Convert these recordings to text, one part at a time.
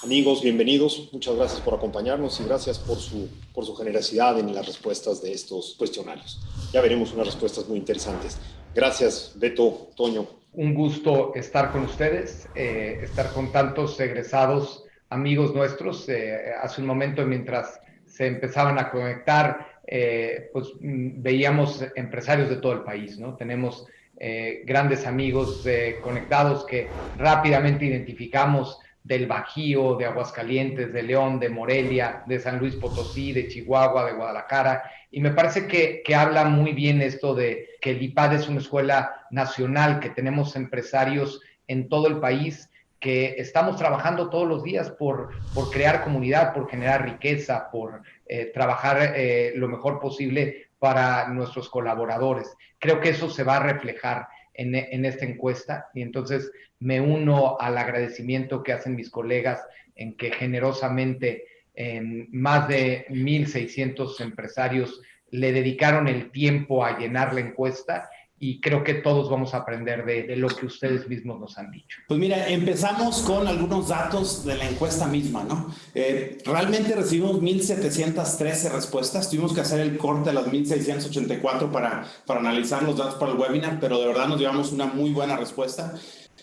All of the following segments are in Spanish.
Amigos, bienvenidos. Muchas gracias por acompañarnos y gracias por su generosidad en las respuestas de estos cuestionarios. Ya veremos unas respuestas muy interesantes. Gracias, Beto, Toño. Un gusto estar con ustedes, estar con tantos egresados, amigos nuestros. Hace un momento, mientras se empezaban a conectar, veíamos empresarios de todo el país, ¿no? Tenemos grandes amigos conectados que rápidamente identificamos del Bajío, de Aguascalientes, de León, de Morelia, de San Luis Potosí, de Chihuahua, de Guadalajara. Y me parece que habla muy bien esto de que el IPAD es una escuela nacional, que tenemos empresarios en todo el país, que estamos trabajando todos los días por crear comunidad, por generar riqueza, por trabajar lo mejor posible para nuestros colaboradores. Creo que eso se va a reflejar en esta encuesta y entonces me uno al agradecimiento que hacen mis colegas en que generosamente más de 1,600 empresarios le dedicaron el tiempo a llenar la encuesta y creo que todos vamos a aprender de lo que ustedes mismos nos han dicho. Pues mira, empezamos con algunos datos de la encuesta misma, ¿no? Realmente recibimos 1,713 respuestas. Tuvimos que hacer el corte a las 1,684 para analizar los datos para el webinar, pero de verdad nos llevamos una muy buena respuesta.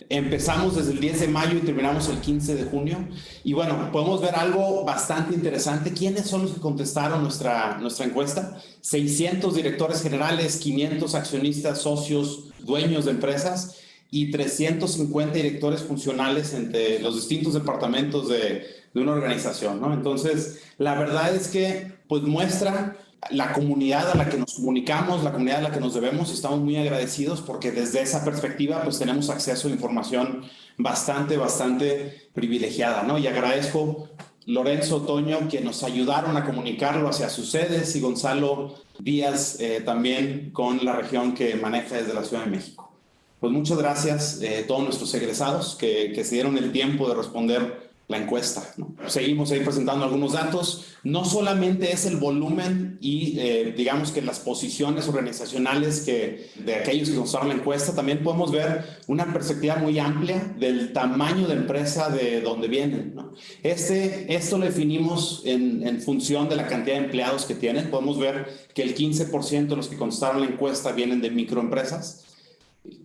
Empezamos desde el 10 de mayo y terminamos el 15 de junio. Y bueno, podemos ver algo bastante interesante. ¿Quiénes son los que contestaron nuestra encuesta? 600 directores generales, 500 accionistas, socios, dueños de empresas y 350 directores funcionales entre los distintos departamentos de una organización, ¿no? Entonces, la verdad es que pues muestra la comunidad a la que nos comunicamos, la comunidad a la que nos debemos, y estamos muy agradecidos porque desde esa perspectiva pues tenemos acceso a información bastante privilegiada, ¿no? Y agradezco Lorenzo, Toño, que nos ayudaron a comunicarlo hacia sus sedes, y Gonzalo Díaz también con la región que maneja desde la Ciudad de México. Pues muchas gracias a todos nuestros egresados que se dieron el tiempo de responder la encuesta, ¿no? Seguimos ahí presentando algunos datos. No solamente es el volumen y digamos que las posiciones organizacionales de aquellos que contestaron la encuesta, también podemos ver una perspectiva muy amplia del tamaño de empresa de donde vienen, ¿no? Esto lo definimos en función de la cantidad de empleados que tienen. Podemos ver que el 15% de los que contestaron la encuesta vienen de microempresas,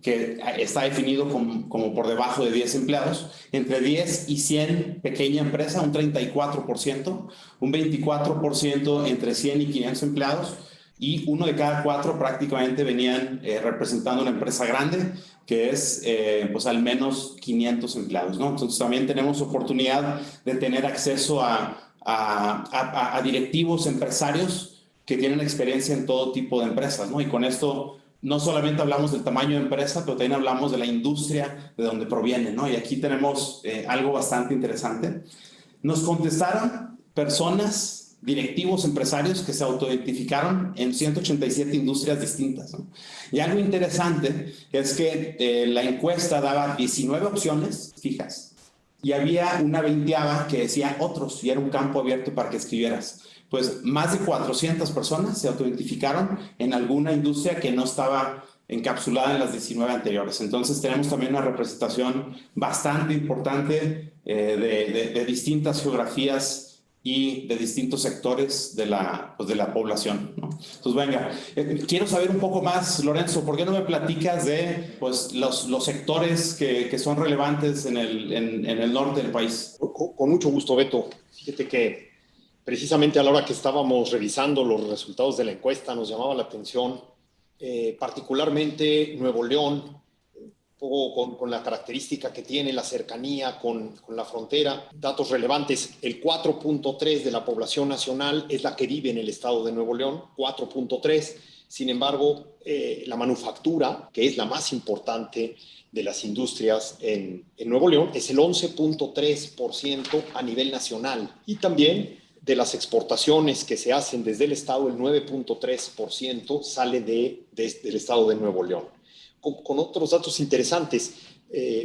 que está definido como por debajo de 10 empleados, entre 10 y 100 pequeña empresa, un 34%, un 24% entre 100 y 500 empleados, y uno de cada cuatro prácticamente venían representando una empresa grande, que es pues al menos 500 empleados, ¿no? Entonces también tenemos oportunidad de tener acceso a directivos empresarios que tienen experiencia en todo tipo de empresas, ¿no? Y con esto no solamente hablamos del tamaño de empresa, pero también hablamos de la industria de donde proviene, ¿no? Y aquí tenemos algo bastante interesante. Nos contestaron personas, directivos, empresarios que se autoidentificaron en 187 industrias distintas, ¿no? Y algo interesante es que la encuesta daba 19 opciones fijas y había una 20ª que decía otros, y era un campo abierto para que escribieras. Pues más de 400 personas se autoidentificaron en alguna industria que no estaba encapsulada en las 19 anteriores. Entonces tenemos también una representación bastante importante de distintas geografías y de distintos sectores de la población, ¿no? Entonces, venga, quiero saber un poco más, Lorenzo, ¿por qué no me platicas de pues, los sectores que son relevantes en el norte del país? Con mucho gusto, Beto. Fíjate que precisamente a la hora que estábamos revisando los resultados de la encuesta nos llamaba la atención particularmente Nuevo León, un poco con la característica que tiene, la cercanía con la frontera. Datos relevantes: el 4.3 de la población nacional es la que vive en el estado de Nuevo León, 4.3. Sin embargo, la manufactura, que es la más importante de las industrias en Nuevo León, es el 11.3% a nivel nacional. Y también de las exportaciones que se hacen desde el estado, el 9.3% sale del estado de Nuevo León. Con otros datos interesantes,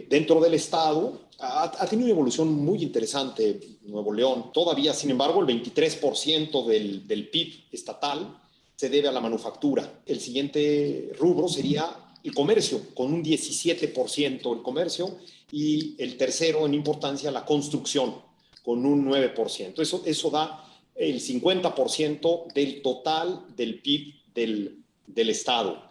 dentro del estado ha tenido una evolución muy interesante Nuevo León. Todavía, sin embargo, el 23% del PIB estatal se debe a la manufactura. El siguiente rubro sería el comercio, con un 17% el comercio, y el tercero en importancia, la construcción, con un 9%. Eso da el 50% del total del PIB del Estado.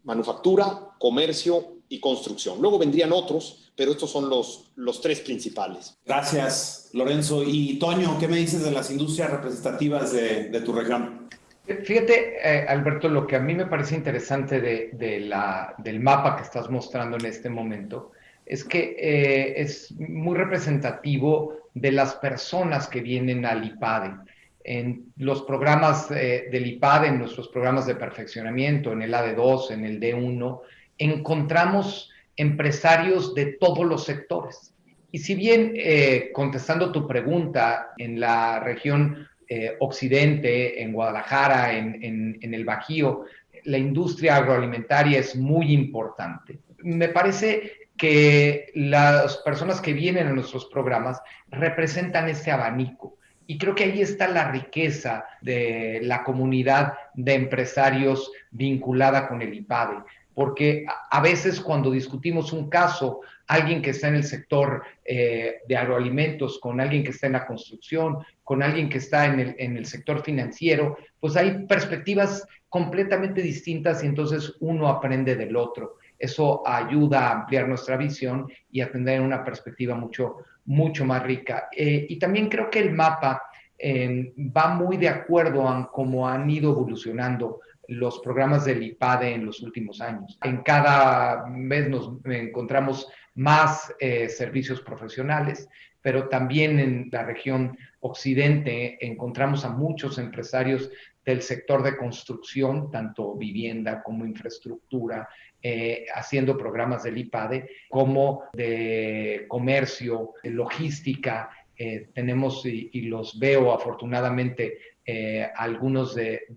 Manufactura, comercio y construcción. Luego vendrían otros, pero estos son los tres principales. Gracias, Lorenzo. Y Toño, ¿qué me dices de las industrias representativas de tu región? Fíjate, Alberto, lo que a mí me parece interesante del mapa que estás mostrando en este momento es que es muy representativo de las personas que vienen al IPADE. En los programas del IPADE, en nuestros programas de perfeccionamiento, en el AD2, en el D1, encontramos empresarios de todos los sectores. Y si bien, contestando tu pregunta, en la región occidente, en Guadalajara, en el Bajío, la industria agroalimentaria es muy importante. Me parece que las personas que vienen a nuestros programas representan este abanico. Y creo que ahí está la riqueza de la comunidad de empresarios vinculada con el IPADE. Porque a veces cuando discutimos un caso, alguien que está en el sector de agroalimentos, con alguien que está en la construcción, con alguien que está en el sector financiero, pues hay perspectivas completamente distintas y entonces uno aprende del otro. Eso ayuda a ampliar nuestra visión y a tener una perspectiva mucho más rica. Y también creo que el mapa va muy de acuerdo a cómo han ido evolucionando los programas del IPADE en los últimos años. En cada mes nos encontramos más servicios profesionales, pero también en la región occidente encontramos a muchos empresarios del sector de construcción, tanto vivienda como infraestructura, haciendo programas del IPADE, como de comercio, de logística. Tenemos, y los veo afortunadamente, algunos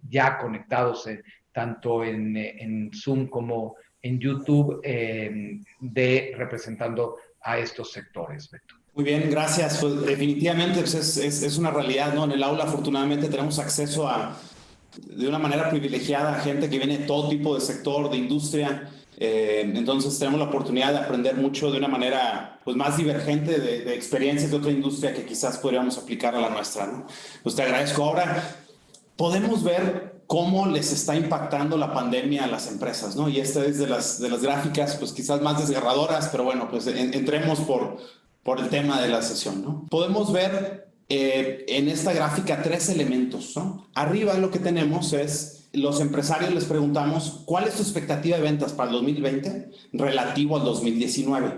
ya conectados tanto en Zoom como en YouTube, representando a estos sectores, Beto. Muy bien, gracias. Pues definitivamente pues es una realidad, ¿no? En el aula afortunadamente tenemos acceso de una manera privilegiada a gente que viene de todo tipo de sector, de industria. Entonces tenemos la oportunidad de aprender mucho de una manera pues más divergente de experiencias de otra industria que quizás podríamos aplicar a la nuestra, ¿no? Pues te agradezco. Ahora podemos ver cómo les está impactando la pandemia a las empresas, ¿no? Y esta es de las gráficas pues quizás más desgarradoras, pero bueno, pues entremos por el tema de la sesión, ¿no? Podemos ver en esta gráfica tres elementos, ¿no? Arriba lo que tenemos es, los empresarios les preguntamos, ¿cuál es tu expectativa de ventas para el 2020 relativo al 2019?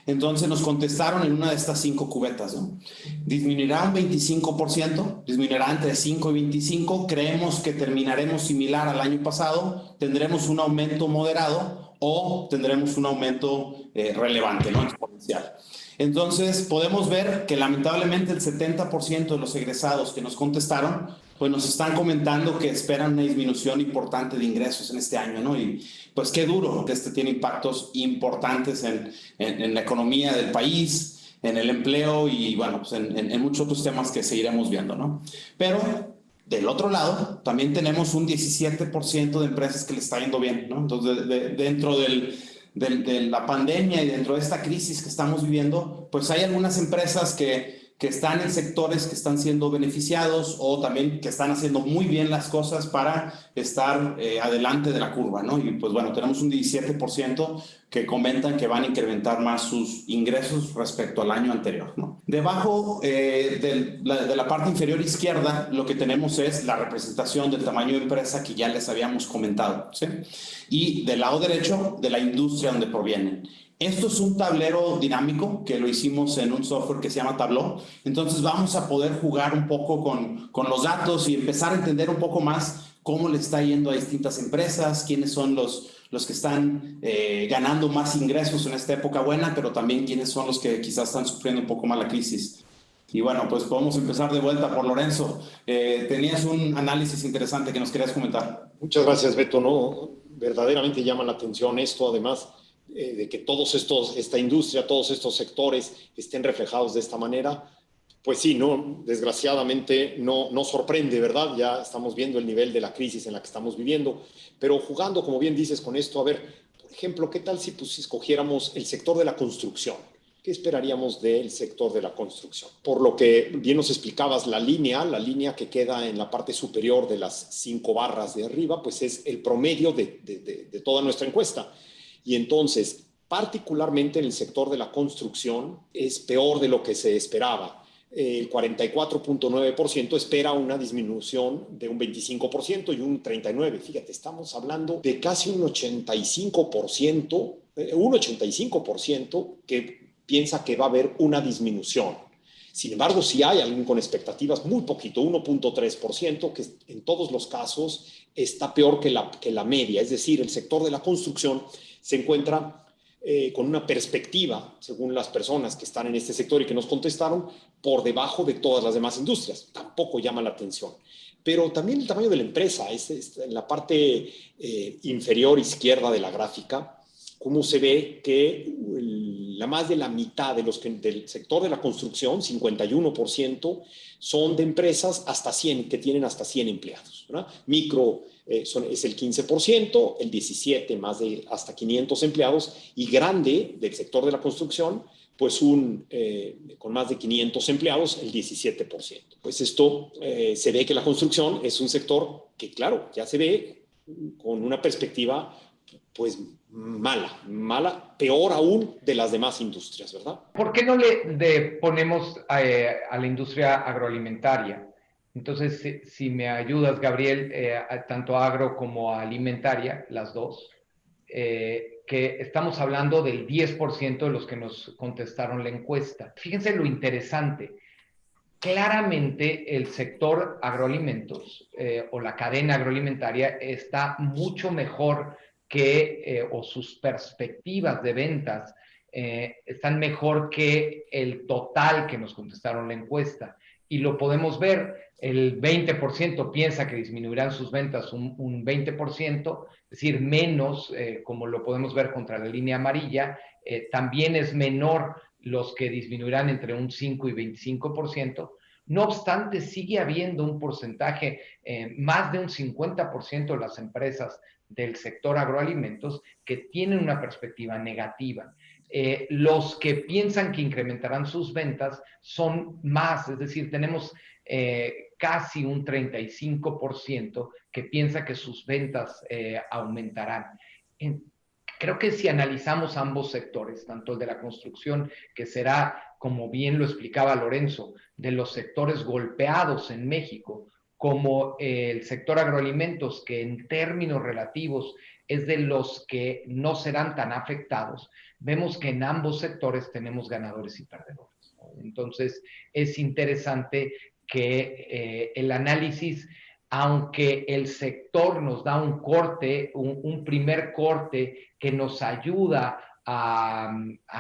Entonces nos contestaron en una de estas 5 cubetas, ¿no? Disminuirá un 25%, disminuirá entre 5 y 25, creemos que terminaremos similar al año pasado, tendremos un aumento moderado o tendremos un aumento relevante, ¿no? Exponencial. Entonces podemos ver que lamentablemente el 70% de los egresados que nos contestaron pues nos están comentando que esperan una disminución importante de ingresos en este año, ¿no? Y pues qué duro, que tiene impactos importantes en la economía del país, en el empleo y bueno, pues en muchos otros temas que seguiremos viendo, ¿no? Pero del otro lado, también tenemos un 17% de empresas que le está yendo bien, ¿no? Entonces, dentro de la pandemia y dentro de esta crisis que estamos viviendo, pues hay algunas empresas que están en sectores que están siendo beneficiados o también que están haciendo muy bien las cosas para estar adelante de la curva, ¿no? Y pues bueno, tenemos un 17% que comentan que van a incrementar más sus ingresos respecto al año anterior, ¿no? Debajo de la parte inferior izquierda, lo que tenemos es la representación del tamaño de empresa que ya les habíamos comentado, ¿sí? Y del lado derecho, de la industria donde provienen. Esto es un tablero dinámico que lo hicimos en un software que se llama Tableau. Entonces vamos a poder jugar un poco con los datos y empezar a entender un poco más cómo le está yendo a distintas empresas, quiénes son los que están ganando más ingresos en esta época buena, pero también quiénes son los que quizás están sufriendo un poco más la crisis. Y bueno, pues podemos empezar de vuelta por Lorenzo. Tenías un análisis interesante que nos querías comentar. Muchas gracias, Beto. No, verdaderamente llama la atención esto, además de que esta industria, todos estos sectores estén reflejados de esta manera. Pues sí, no, desgraciadamente no sorprende, ¿verdad? Ya estamos viendo el nivel de la crisis en la que estamos viviendo, pero jugando, como bien dices, con esto, a ver, por ejemplo, ¿qué tal si escogiéramos el sector de la construcción, ¿qué esperaríamos del sector de la construcción? Por lo que bien nos explicabas, la línea que queda en la parte superior de las 5 barras de arriba, pues es el promedio de toda nuestra encuesta. Y entonces, particularmente en el sector de la construcción, es peor de lo que se esperaba. El 44.9% espera una disminución de un 25% y un 39%. Fíjate, estamos hablando de casi un 85% que piensa que va a haber una disminución. Sin embargo, si hay alguien con expectativas, muy poquito, 1.3%, que en todos los casos está peor que la media. Es decir, el sector de la construcción se encuentra con una perspectiva, según las personas que están en este sector y que nos contestaron, por debajo de todas las demás industrias. Tampoco llama la atención. Pero también el tamaño de la empresa, es en la parte inferior izquierda de la gráfica, cómo se ve que más de la mitad de los del sector de la construcción, 51%, son de empresas hasta 100, que tienen hasta 100 empleados, ¿verdad? Micro es el 15%, el 17% más de hasta 500 empleados, y grande del sector de la construcción, pues con más de 500 empleados, el 17%. Pues esto se ve que la construcción es un sector que, claro, ya se ve con una perspectiva pues mala, peor aún de las demás industrias, ¿verdad? ¿Por qué no le ponemos a la industria agroalimentaria? Entonces, si me ayudas, Gabriel, tanto agro como alimentaria, las dos, que estamos hablando del 10% de los que nos contestaron la encuesta. Fíjense lo interesante. Claramente el sector agroalimentos o la cadena agroalimentaria está mucho mejor o sus perspectivas de ventas están mejor que el total que nos contestaron la encuesta. Y lo podemos ver, el 20% piensa que disminuirán sus ventas un 20%, es decir, menos, como lo podemos ver contra la línea amarilla, también es menor los que disminuirán entre un 5 y 25%. No obstante, sigue habiendo un porcentaje, más de un 50% de las empresas del sector agroalimentos que tienen una perspectiva negativa. Los que piensan que incrementarán sus ventas son más, es decir, tenemos casi un 35% que piensa que sus ventas aumentarán. Creo que si analizamos ambos sectores, tanto el de la construcción, que será, como bien lo explicaba Lorenzo, de los sectores golpeados en México, como el sector agroalimentos, que en términos relativos es de los que no serán tan afectados, vemos que en ambos sectores tenemos ganadores y perdedores, ¿no? Entonces, es interesante que el análisis, aunque el sector nos da un corte, un primer corte que nos ayuda a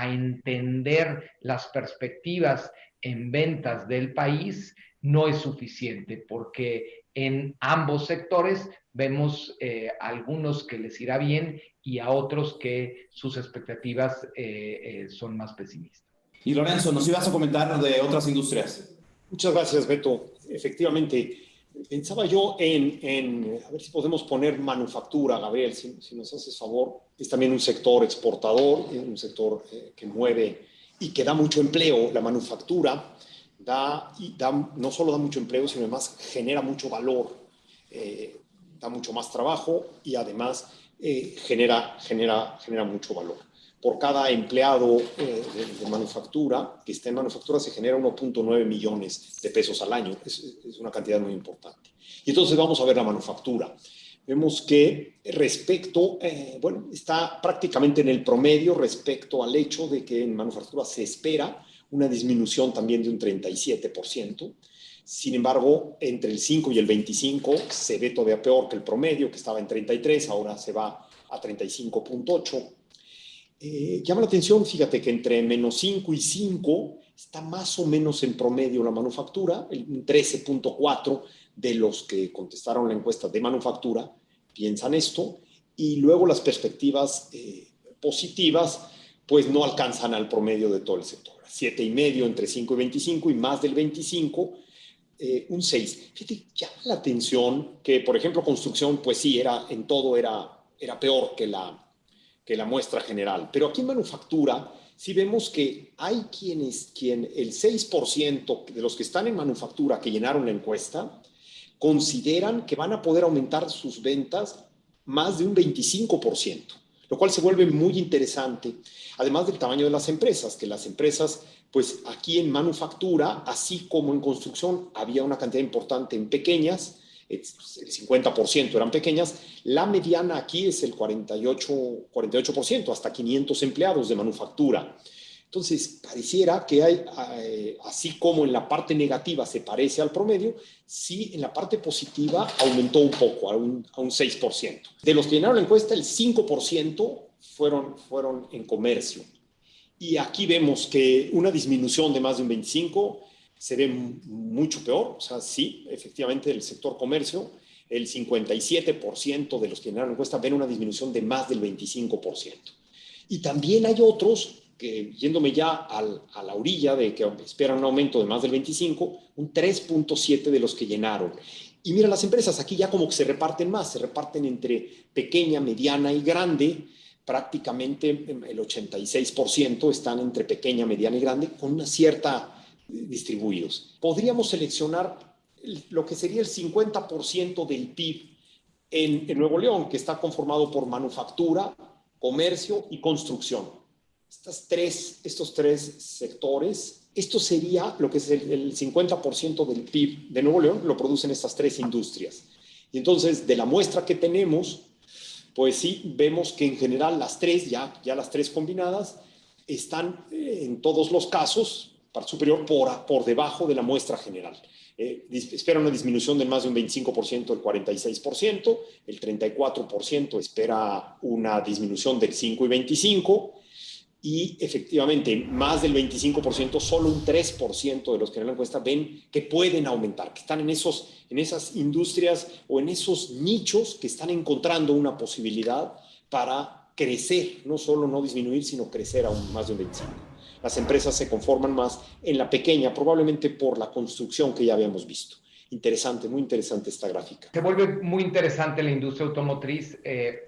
entender las perspectivas en ventas del país, no es suficiente, porque en ambos sectores vemos algunos que les irá bien y a otros que sus expectativas son más pesimistas. Y Lorenzo, nos ibas a comentar de otras industrias. Muchas gracias, Beto. Efectivamente, pensaba yo a ver si podemos poner manufactura, Gabriel, si nos haces favor. Es también un sector exportador, un sector que mueve y que da mucho empleo. La manufactura no solo da mucho empleo, sino además genera mucho valor, da mucho más trabajo y además genera mucho valor. Por cada empleado de manufactura que esté en manufactura se genera 1.9 millones de pesos al año. Es una cantidad muy importante. Y entonces vamos a ver la manufactura. Vemos que está prácticamente en el promedio respecto al hecho de que en manufactura se espera una disminución también de un 37%. Sin embargo, entre el 5 y el 25 se ve todavía peor que el promedio, que estaba en 33, ahora se va a 35.8. Llama la atención, fíjate que entre menos 5 y 5 está más o menos en promedio la manufactura, el 13.4 de los que contestaron la encuesta de manufactura piensan esto, y luego las perspectivas positivas pues no alcanzan al promedio de todo el sector. 7,5 entre 5 y 25 y más del 25, un 6. Fíjate, llama la atención que, por ejemplo, construcción, pues sí, en todo era peor que que la muestra general. Pero aquí en manufactura sí vemos que hay quien el 6% de los que están en manufactura que llenaron la encuesta consideran que van a poder aumentar sus ventas más de un 25%, lo cual se vuelve muy interesante, además del tamaño de las empresas, que las empresas, pues aquí en manufactura, así como en construcción, había una cantidad importante en pequeñas, el 50% eran pequeñas, la mediana aquí es el 48%, hasta 500 empleados de manufactura. Entonces, pareciera que hay, así como en la parte negativa se parece al promedio, sí en la parte positiva aumentó un poco, a un 6%. De los que llenaron la encuesta, el 5% fueron en comercio. Y aquí vemos que una disminución de más de un 25% se ve mucho peor. O sea, sí, efectivamente, el sector comercio, el 57% de los que llenaron la encuesta ven una disminución de más del 25%. Y también hay otros que, yéndome ya a la orilla de que esperan un aumento de más del 25%, un 3.7% de los que llenaron. Y mira, las empresas aquí ya como que se reparten más, se reparten entre pequeña, mediana y grande. Prácticamente el 86% están entre pequeña, mediana y grande, con una cierta distribuidos. Podríamos seleccionar lo que sería el 50% del PIB en Nuevo León, que está conformado por manufactura, comercio y construcción. Estos tres sectores, esto sería lo que es el 50% del PIB de Nuevo León, lo producen estas tres industrias. Y entonces, de la muestra que tenemos, pues sí, vemos que en general las tres, ya las tres combinadas, están en todos los casos superior por debajo de la muestra general. Espera una disminución de más de un 25%, el 46%, el 34% espera una disminución del 5 y 25%, y efectivamente más del 25%, solo un 3% de los que en la encuesta ven que pueden aumentar, que están en esas industrias o en esos nichos que están encontrando una posibilidad para crecer, no solo no disminuir, sino crecer aún más de un 25%. Las empresas se conforman más en la pequeña, probablemente por la construcción que ya habíamos visto. Interesante, muy interesante esta gráfica. Se vuelve muy interesante la industria automotriz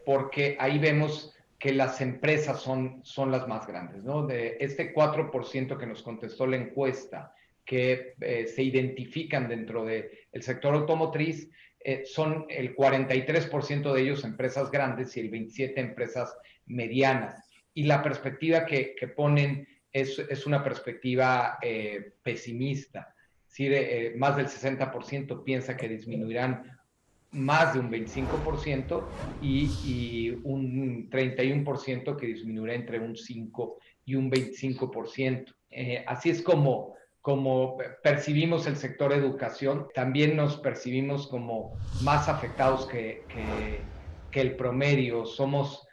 porque ahí vemos que las empresas son las más grandes, ¿no? De este 4% que nos contestó la encuesta, que se identifican dentro del sector automotriz, son el 43% de ellos empresas grandes y el 27% empresas medianas. Y la perspectiva que ponen es una perspectiva pesimista. Es decir, más del 60% piensa que disminuirán más de un 25% y un 31% que disminuirá entre un 5 y un 25%. Así es como percibimos el sector educación. También nos percibimos como más afectados que el promedio. Somos,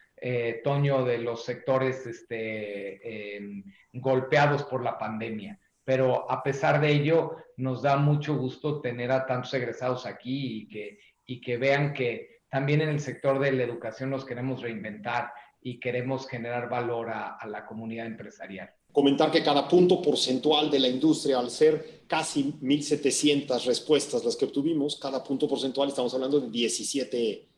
Toño, de los sectores golpeados por la pandemia. Pero a pesar de ello, nos da mucho gusto tener a tantos egresados aquí y que vean que también en el sector de la educación nos queremos reinventar y queremos generar valor a la comunidad empresarial. Comentar que cada punto porcentual de la industria, al ser casi 1,700 respuestas las que obtuvimos, cada punto porcentual estamos hablando de 17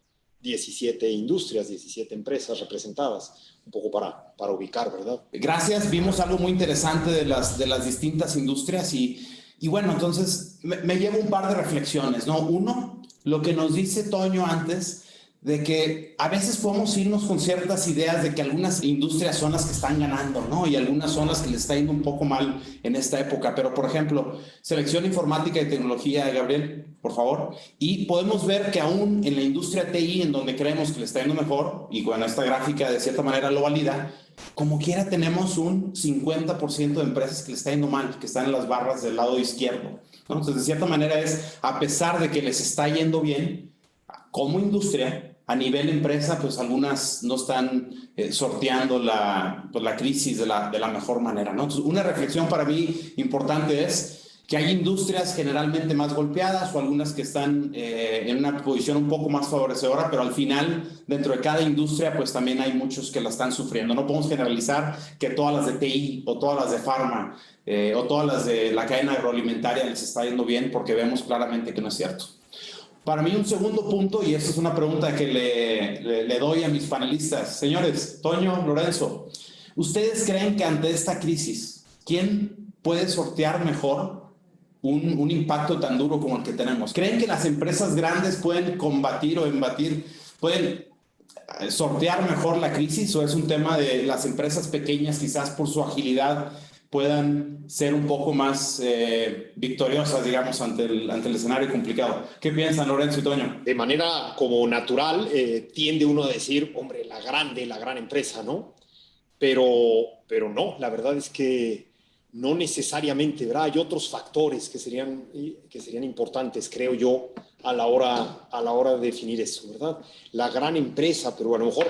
industrias, 17 empresas representadas, un poco para ubicar, ¿verdad? Gracias, vimos algo muy interesante de las distintas industrias y bueno, entonces me llevo un par de reflexiones, ¿no? Uno, lo que nos dice Toño antes, de que a veces podemos irnos con ciertas ideas de que algunas industrias son las que están ganando, ¿no? Y algunas son las que les está yendo un poco mal en esta época. Pero, por ejemplo, selección informática y tecnología, Gabriel, por favor. Y podemos ver que aún en la industria TI, en donde creemos que le está yendo mejor, y bueno, esta gráfica de cierta manera lo valida, como quiera tenemos un 50% de empresas que le está yendo mal, que están en las barras del lado izquierdo, ¿no? Entonces, de cierta manera es, a pesar de que les está yendo bien, como industria, a nivel empresa, pues algunas no están sorteando la crisis de la mejor manera, ¿no? Entonces, una reflexión para mí importante es que hay industrias generalmente más golpeadas o algunas que están en una posición un poco más favorecedora, pero al final, dentro de cada industria, pues también hay muchos que la están sufriendo. No podemos generalizar que todas las de TI o todas las de farma o todas las de la cadena agroalimentaria les está yendo bien, porque vemos claramente que no es cierto. Para mí un segundo punto, y esta es una pregunta que le doy a mis panelistas. Señores, Toño, Lorenzo, ¿ustedes creen que ante esta crisis, quién puede sortear mejor un impacto tan duro como el que tenemos? ¿Creen que las empresas grandes pueden combatir o embatir, pueden sortear mejor la crisis, o es un tema de las empresas pequeñas, quizás por su agilidad, puedan ser un poco más victoriosas, digamos, ante el escenario complicado? ¿Qué piensan, Lorenzo y Toño? De manera como natural, tiende uno a decir, hombre, la gran empresa, ¿no? Pero no, la verdad es que no necesariamente, ¿verdad? Hay otros factores que serían importantes, creo yo, a la hora de definir eso, ¿verdad? La gran empresa, pero a lo mejor,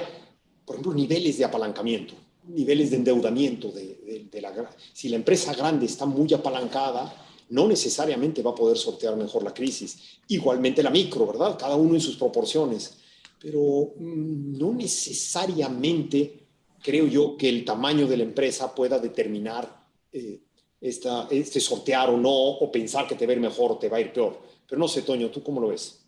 por ejemplo, niveles de apalancamiento, niveles de endeudamiento si la empresa grande está muy apalancada, no necesariamente va a poder sortear mejor la crisis. Igualmente la micro, ¿verdad? Cada uno en sus proporciones, pero no necesariamente creo yo que el tamaño de la empresa pueda determinar este sortear o no, o pensar que te va a ir mejor o te va a ir peor. Pero no sé, Toño, ¿tú cómo lo ves?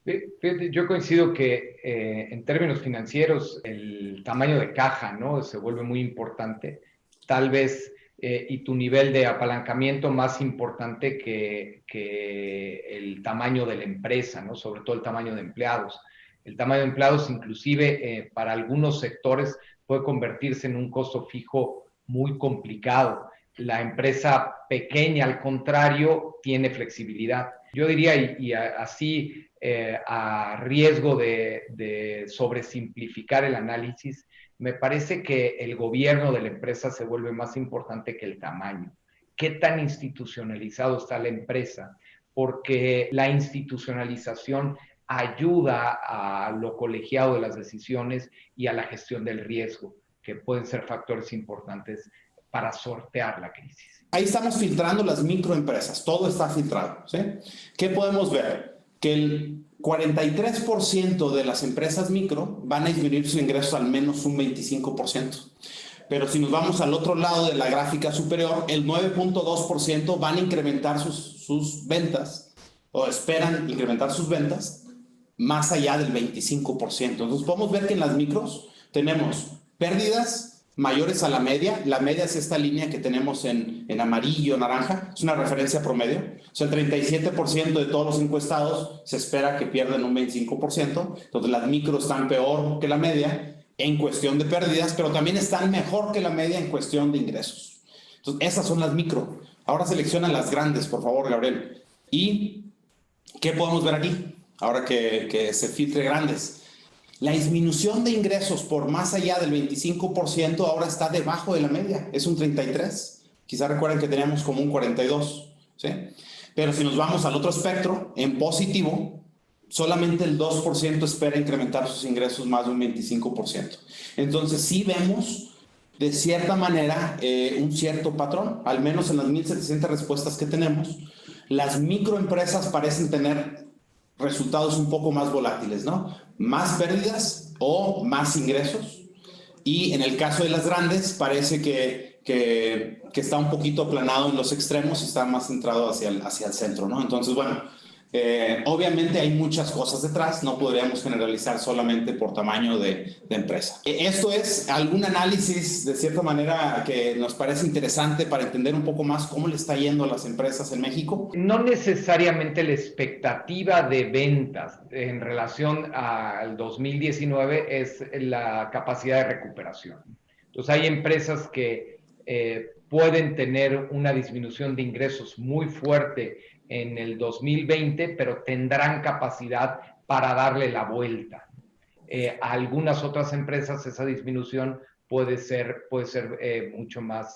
Fíjate, yo coincido que en términos financieros el tamaño de caja, ¿no?, se vuelve muy importante, tal vez, y tu nivel de apalancamiento más importante que el tamaño de la empresa, ¿no?, sobre todo el tamaño de empleados. El tamaño de empleados inclusive para algunos sectores puede convertirse en un costo fijo muy complicado. La empresa pequeña, al contrario, tiene flexibilidad. Yo diría, así, a riesgo de sobresimplificar el análisis, me parece que el gobierno de la empresa se vuelve más importante que el tamaño. ¿Qué tan institucionalizado está la empresa? Porque la institucionalización ayuda a lo colegiado de las decisiones y a la gestión del riesgo, que pueden ser factores importantes para sortear la crisis. Ahí estamos filtrando las microempresas, todo está filtrado, ¿sí? ¿Qué podemos ver? Que el 43% de las empresas micro van a disminuir sus ingresos al menos un 25%. Pero si nos vamos al otro lado de la gráfica superior, el 9.2% van a incrementar sus ventas, o esperan incrementar sus ventas más allá del 25%. Entonces podemos ver que en las micros tenemos pérdidas mayores a la media. La media es esta línea que tenemos en amarillo, naranja, es una referencia promedio. O sea, el 37% de todos los encuestados se espera que pierdan un 25%. Entonces las micros están peor que la media en cuestión de pérdidas, pero también están mejor que la media en cuestión de ingresos. Entonces esas son las micro. Ahora selecciona las grandes, por favor, Gabriel. ¿Y qué podemos ver aquí? Ahora que se filtre grandes. La disminución de ingresos por más allá del 25% ahora está debajo de la media, es un 33%. Quizá recuerden que teníamos como un 42%, ¿sí? Pero si nos vamos al otro espectro, en positivo, solamente el 2% espera incrementar sus ingresos más de un 25%. Entonces sí vemos de cierta manera un cierto patrón, al menos en las 1,700 respuestas que tenemos. Las microempresas parecen tener resultados un poco más volátiles, ¿no? Más pérdidas o más ingresos. Y en el caso de las grandes parece que está un poquito aplanado en los extremos y está más centrado hacia el centro, ¿no? Entonces, bueno, obviamente hay muchas cosas detrás, no podríamos generalizar solamente por tamaño de empresa. Esto es algún análisis, de cierta manera, que nos parece interesante para entender un poco más cómo le está yendo a las empresas en México. No necesariamente la expectativa de ventas en relación al 2019 es la capacidad de recuperación. Entonces hay empresas que pueden tener una disminución de ingresos muy fuerte en el 2020, pero tendrán capacidad para darle la vuelta. A algunas otras empresas esa disminución puede ser mucho más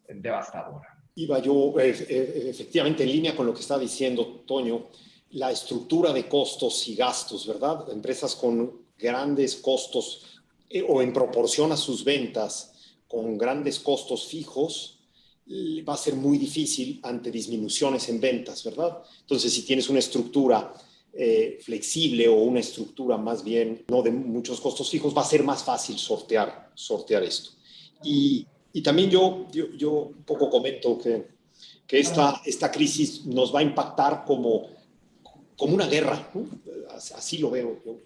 devastadora. Iba yo efectivamente en línea con lo que está diciendo Toño, la estructura de costos y gastos, ¿verdad? Empresas con grandes costos o en proporción a sus ventas, con grandes costos fijos, va a ser muy difícil ante disminuciones en ventas, ¿verdad? Entonces, si tienes una estructura flexible o una estructura más bien no de muchos costos fijos, va a ser más fácil sortear esto. Y también yo un poco comento que esta crisis nos va a impactar como como una guerra, ¿no? Así lo veo yo.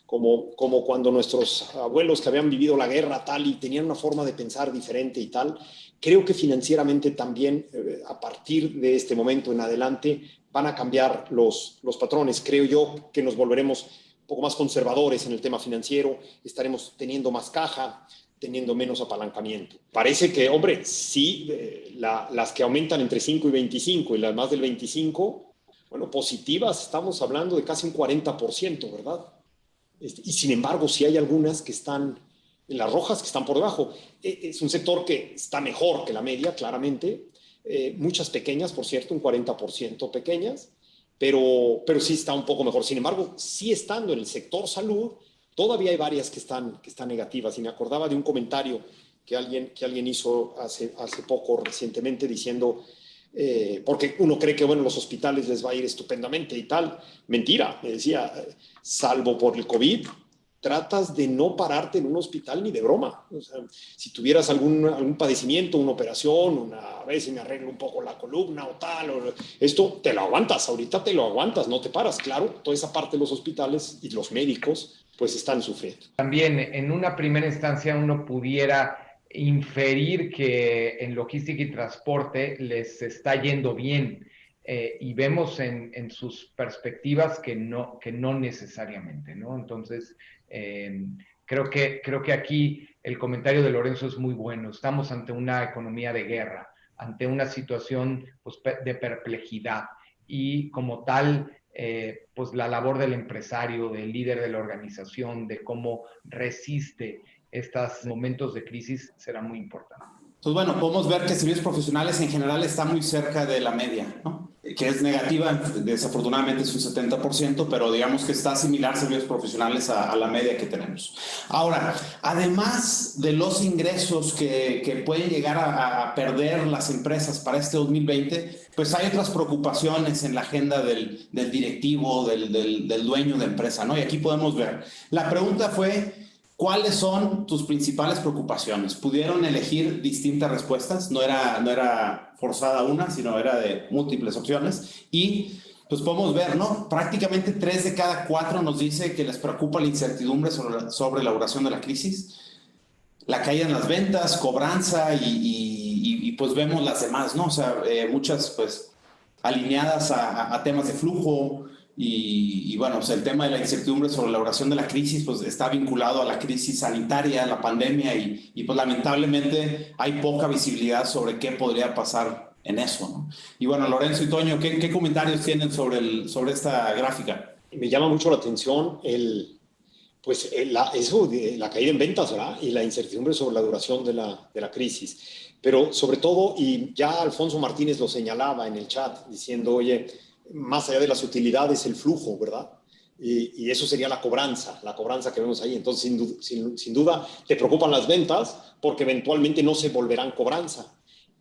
Como cuando nuestros abuelos que habían vivido la guerra tal y tenían una forma de pensar diferente y tal. Creo que financieramente también, a partir de este momento en adelante, van a cambiar los patrones. Creo yo que nos volveremos un poco más conservadores en el tema financiero, estaremos teniendo más caja, teniendo menos apalancamiento. Parece que, hombre, sí, las que aumentan entre 5 y 25 y las más del 25, bueno, positivas, estamos hablando de casi un 40%, ¿verdad? Y sin embargo, sí hay algunas que están en las rojas, que están por debajo. Es un sector que está mejor que la media, claramente. Muchas pequeñas, por cierto, un 40% pequeñas, pero sí está un poco mejor. Sin embargo, sí estando en el sector salud, todavía hay varias que están negativas. Y me acordaba de un comentario que alguien hizo hace poco, recientemente, diciendo, porque uno cree que, bueno, los hospitales les va a ir estupendamente y tal. Mentira, me decía, salvo por el COVID, tratas de no pararte en un hospital ni de broma. O sea, si tuvieras algún padecimiento, una operación, a veces me arreglo un poco la columna o tal, esto te lo aguantas, ahorita te lo aguantas, no te paras. Claro, toda esa parte de los hospitales y los médicos pues están sufriendo. También en una primera instancia uno pudiera inferir que en logística y transporte les está yendo bien, y vemos en sus perspectivas que no necesariamente, ¿no? Entonces, creo que aquí el comentario de Lorenzo es muy bueno. Estamos ante una economía de guerra, ante una situación pues, de perplejidad, y como tal, pues la labor del empresario, del líder de la organización, de cómo resiste estos momentos de crisis será muy importante. Pues bueno, podemos ver que servicios profesionales en general está muy cerca de la media, ¿no? Que es negativa, desafortunadamente es un 70%, pero digamos que está similar servicios profesionales a la media que tenemos. Ahora, además de los ingresos que pueden llegar a perder las empresas para este 2020, pues hay otras preocupaciones en la agenda del directivo, del dueño de empresa, ¿no? Y aquí podemos ver. La pregunta fue, ¿cuáles son tus principales preocupaciones? Pudieron elegir distintas respuestas, no era forzada una, sino era de múltiples opciones. Y pues podemos ver, ¿no? Prácticamente 3 de cada 4 nos dice que les preocupa la incertidumbre sobre la duración de la crisis, la caída en las ventas, cobranza y pues vemos las demás, ¿no? O sea, muchas pues alineadas a temas de flujo. Y bueno, o sea, el tema de la incertidumbre sobre la duración de la crisis pues está vinculado a la crisis sanitaria, la pandemia y pues lamentablemente hay poca visibilidad sobre qué podría pasar en eso, ¿no? Y bueno, Lorenzo y Toño, ¿qué comentarios tienen sobre esta gráfica? Me llama mucho la atención la caída en ventas, ¿verdad? Y la incertidumbre sobre la duración de la crisis. Pero sobre todo, y ya Alfonso Martínez lo señalaba en el chat, diciendo, oye, más allá de las utilidades, el flujo, ¿verdad? Y eso sería la cobranza que vemos ahí. Entonces, sin duda, te preocupan las ventas porque eventualmente no se volverán cobranza.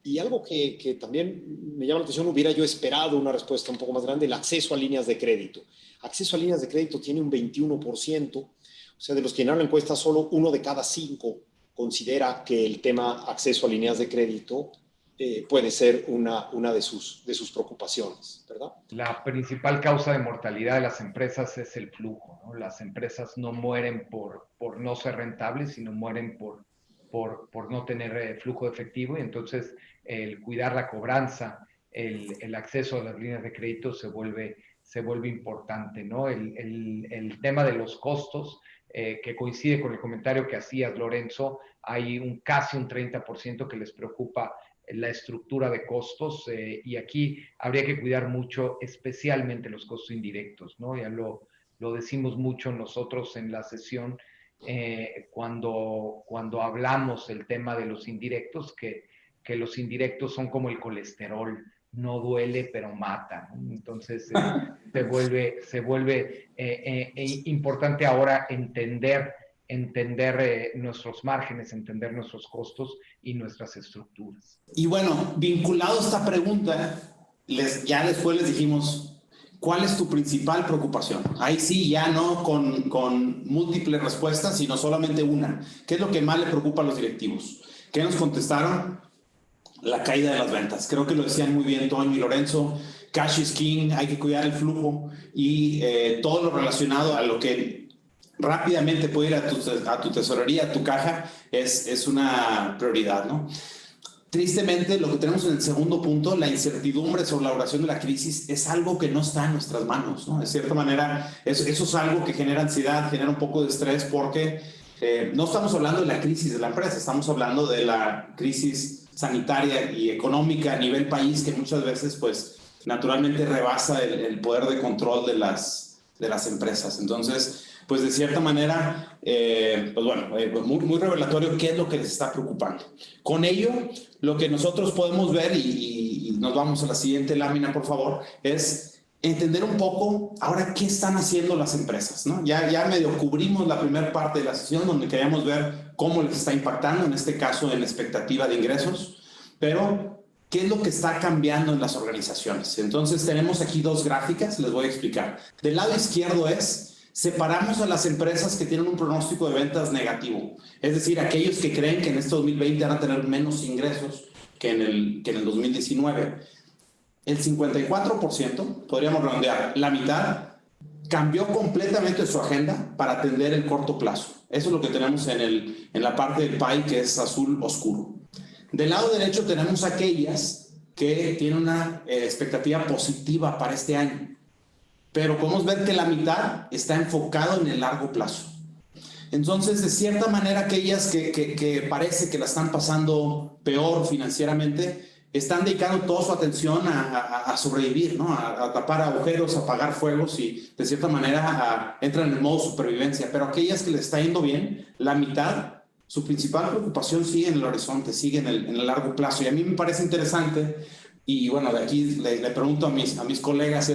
Y algo que también me llama la atención, hubiera yo esperado una respuesta un poco más grande, el acceso a líneas de crédito. Acceso a líneas de crédito tiene un 21%, o sea, de los que llenaron la encuesta, solo 1 de cada 5 considera que el tema acceso a líneas de crédito puede ser una de sus preocupaciones, ¿verdad? La principal causa de mortalidad de las empresas es el flujo, ¿no? Las empresas no mueren por no ser rentables, sino mueren por no tener flujo de efectivo, y entonces el cuidar la cobranza, el acceso a las líneas de crédito se vuelve importante, ¿no? El tema de los costos, que coincide con el comentario que hacías, Lorenzo, hay casi un 30% que les preocupa la estructura de costos, y aquí habría que cuidar mucho, especialmente los costos indirectos, ¿no? Ya lo decimos mucho nosotros en la sesión, cuando hablamos del tema de los indirectos, que los indirectos son como el colesterol, no duele pero mata, ¿no? Entonces se vuelve importante ahora entender nuestros márgenes, entender nuestros costos y nuestras estructuras. Y bueno, vinculado a esta pregunta, ya después les dijimos, ¿cuál es tu principal preocupación? Ahí sí, ya no con múltiples respuestas, sino solamente una. ¿Qué es lo que más le preocupa a los directivos? ¿Qué nos contestaron? La caída de las ventas. Creo que lo decían muy bien Toño y Lorenzo, cash is king, hay que cuidar el flujo y todo lo relacionado a lo que rápidamente puede ir a tu tesorería, a tu caja, es una prioridad, ¿no? Tristemente, lo que tenemos en el segundo punto, la incertidumbre sobre la duración de la crisis, es algo que no está en nuestras manos, ¿no? De cierta manera, eso es algo que genera ansiedad, genera un poco de estrés porque no estamos hablando de la crisis de la empresa, estamos hablando de la crisis sanitaria y económica a nivel país que muchas veces, pues, naturalmente rebasa el poder de control de las empresas. Entonces, pues de cierta manera, pues bueno, muy revelatorio qué es lo que les está preocupando. Con ello, lo que nosotros podemos ver, y nos vamos a la siguiente lámina, por favor, es entender un poco ahora qué están haciendo las empresas, ¿no? Ya medio cubrimos la primera parte de la sesión donde queríamos ver cómo les está impactando, en este caso en la expectativa de ingresos, pero ¿qué es lo que está cambiando en las organizaciones? Entonces tenemos aquí dos gráficas, les voy a explicar. Del lado izquierdo separamos a las empresas que tienen un pronóstico de ventas negativo, es decir, aquellos que creen que en este 2020 van a tener menos ingresos que en el 2019. El 54%, podríamos redondear, la mitad, cambió completamente su agenda para atender el corto plazo. Eso es lo que tenemos en la parte del pie que es azul oscuro. Del lado derecho tenemos aquellas que tienen una expectativa positiva para este año, pero podemos ver que la mitad está enfocado en el largo plazo. Entonces, de cierta manera, aquellas que parece que la están pasando peor financieramente, están dedicando toda su atención a sobrevivir, ¿no? A tapar agujeros, a apagar fuegos y, de cierta manera, entran en el modo supervivencia. Pero aquellas que les está yendo bien, la mitad, su principal preocupación sigue en el horizonte, sigue en el largo plazo. Y a mí me parece interesante, y bueno, de aquí le pregunto a mis colegas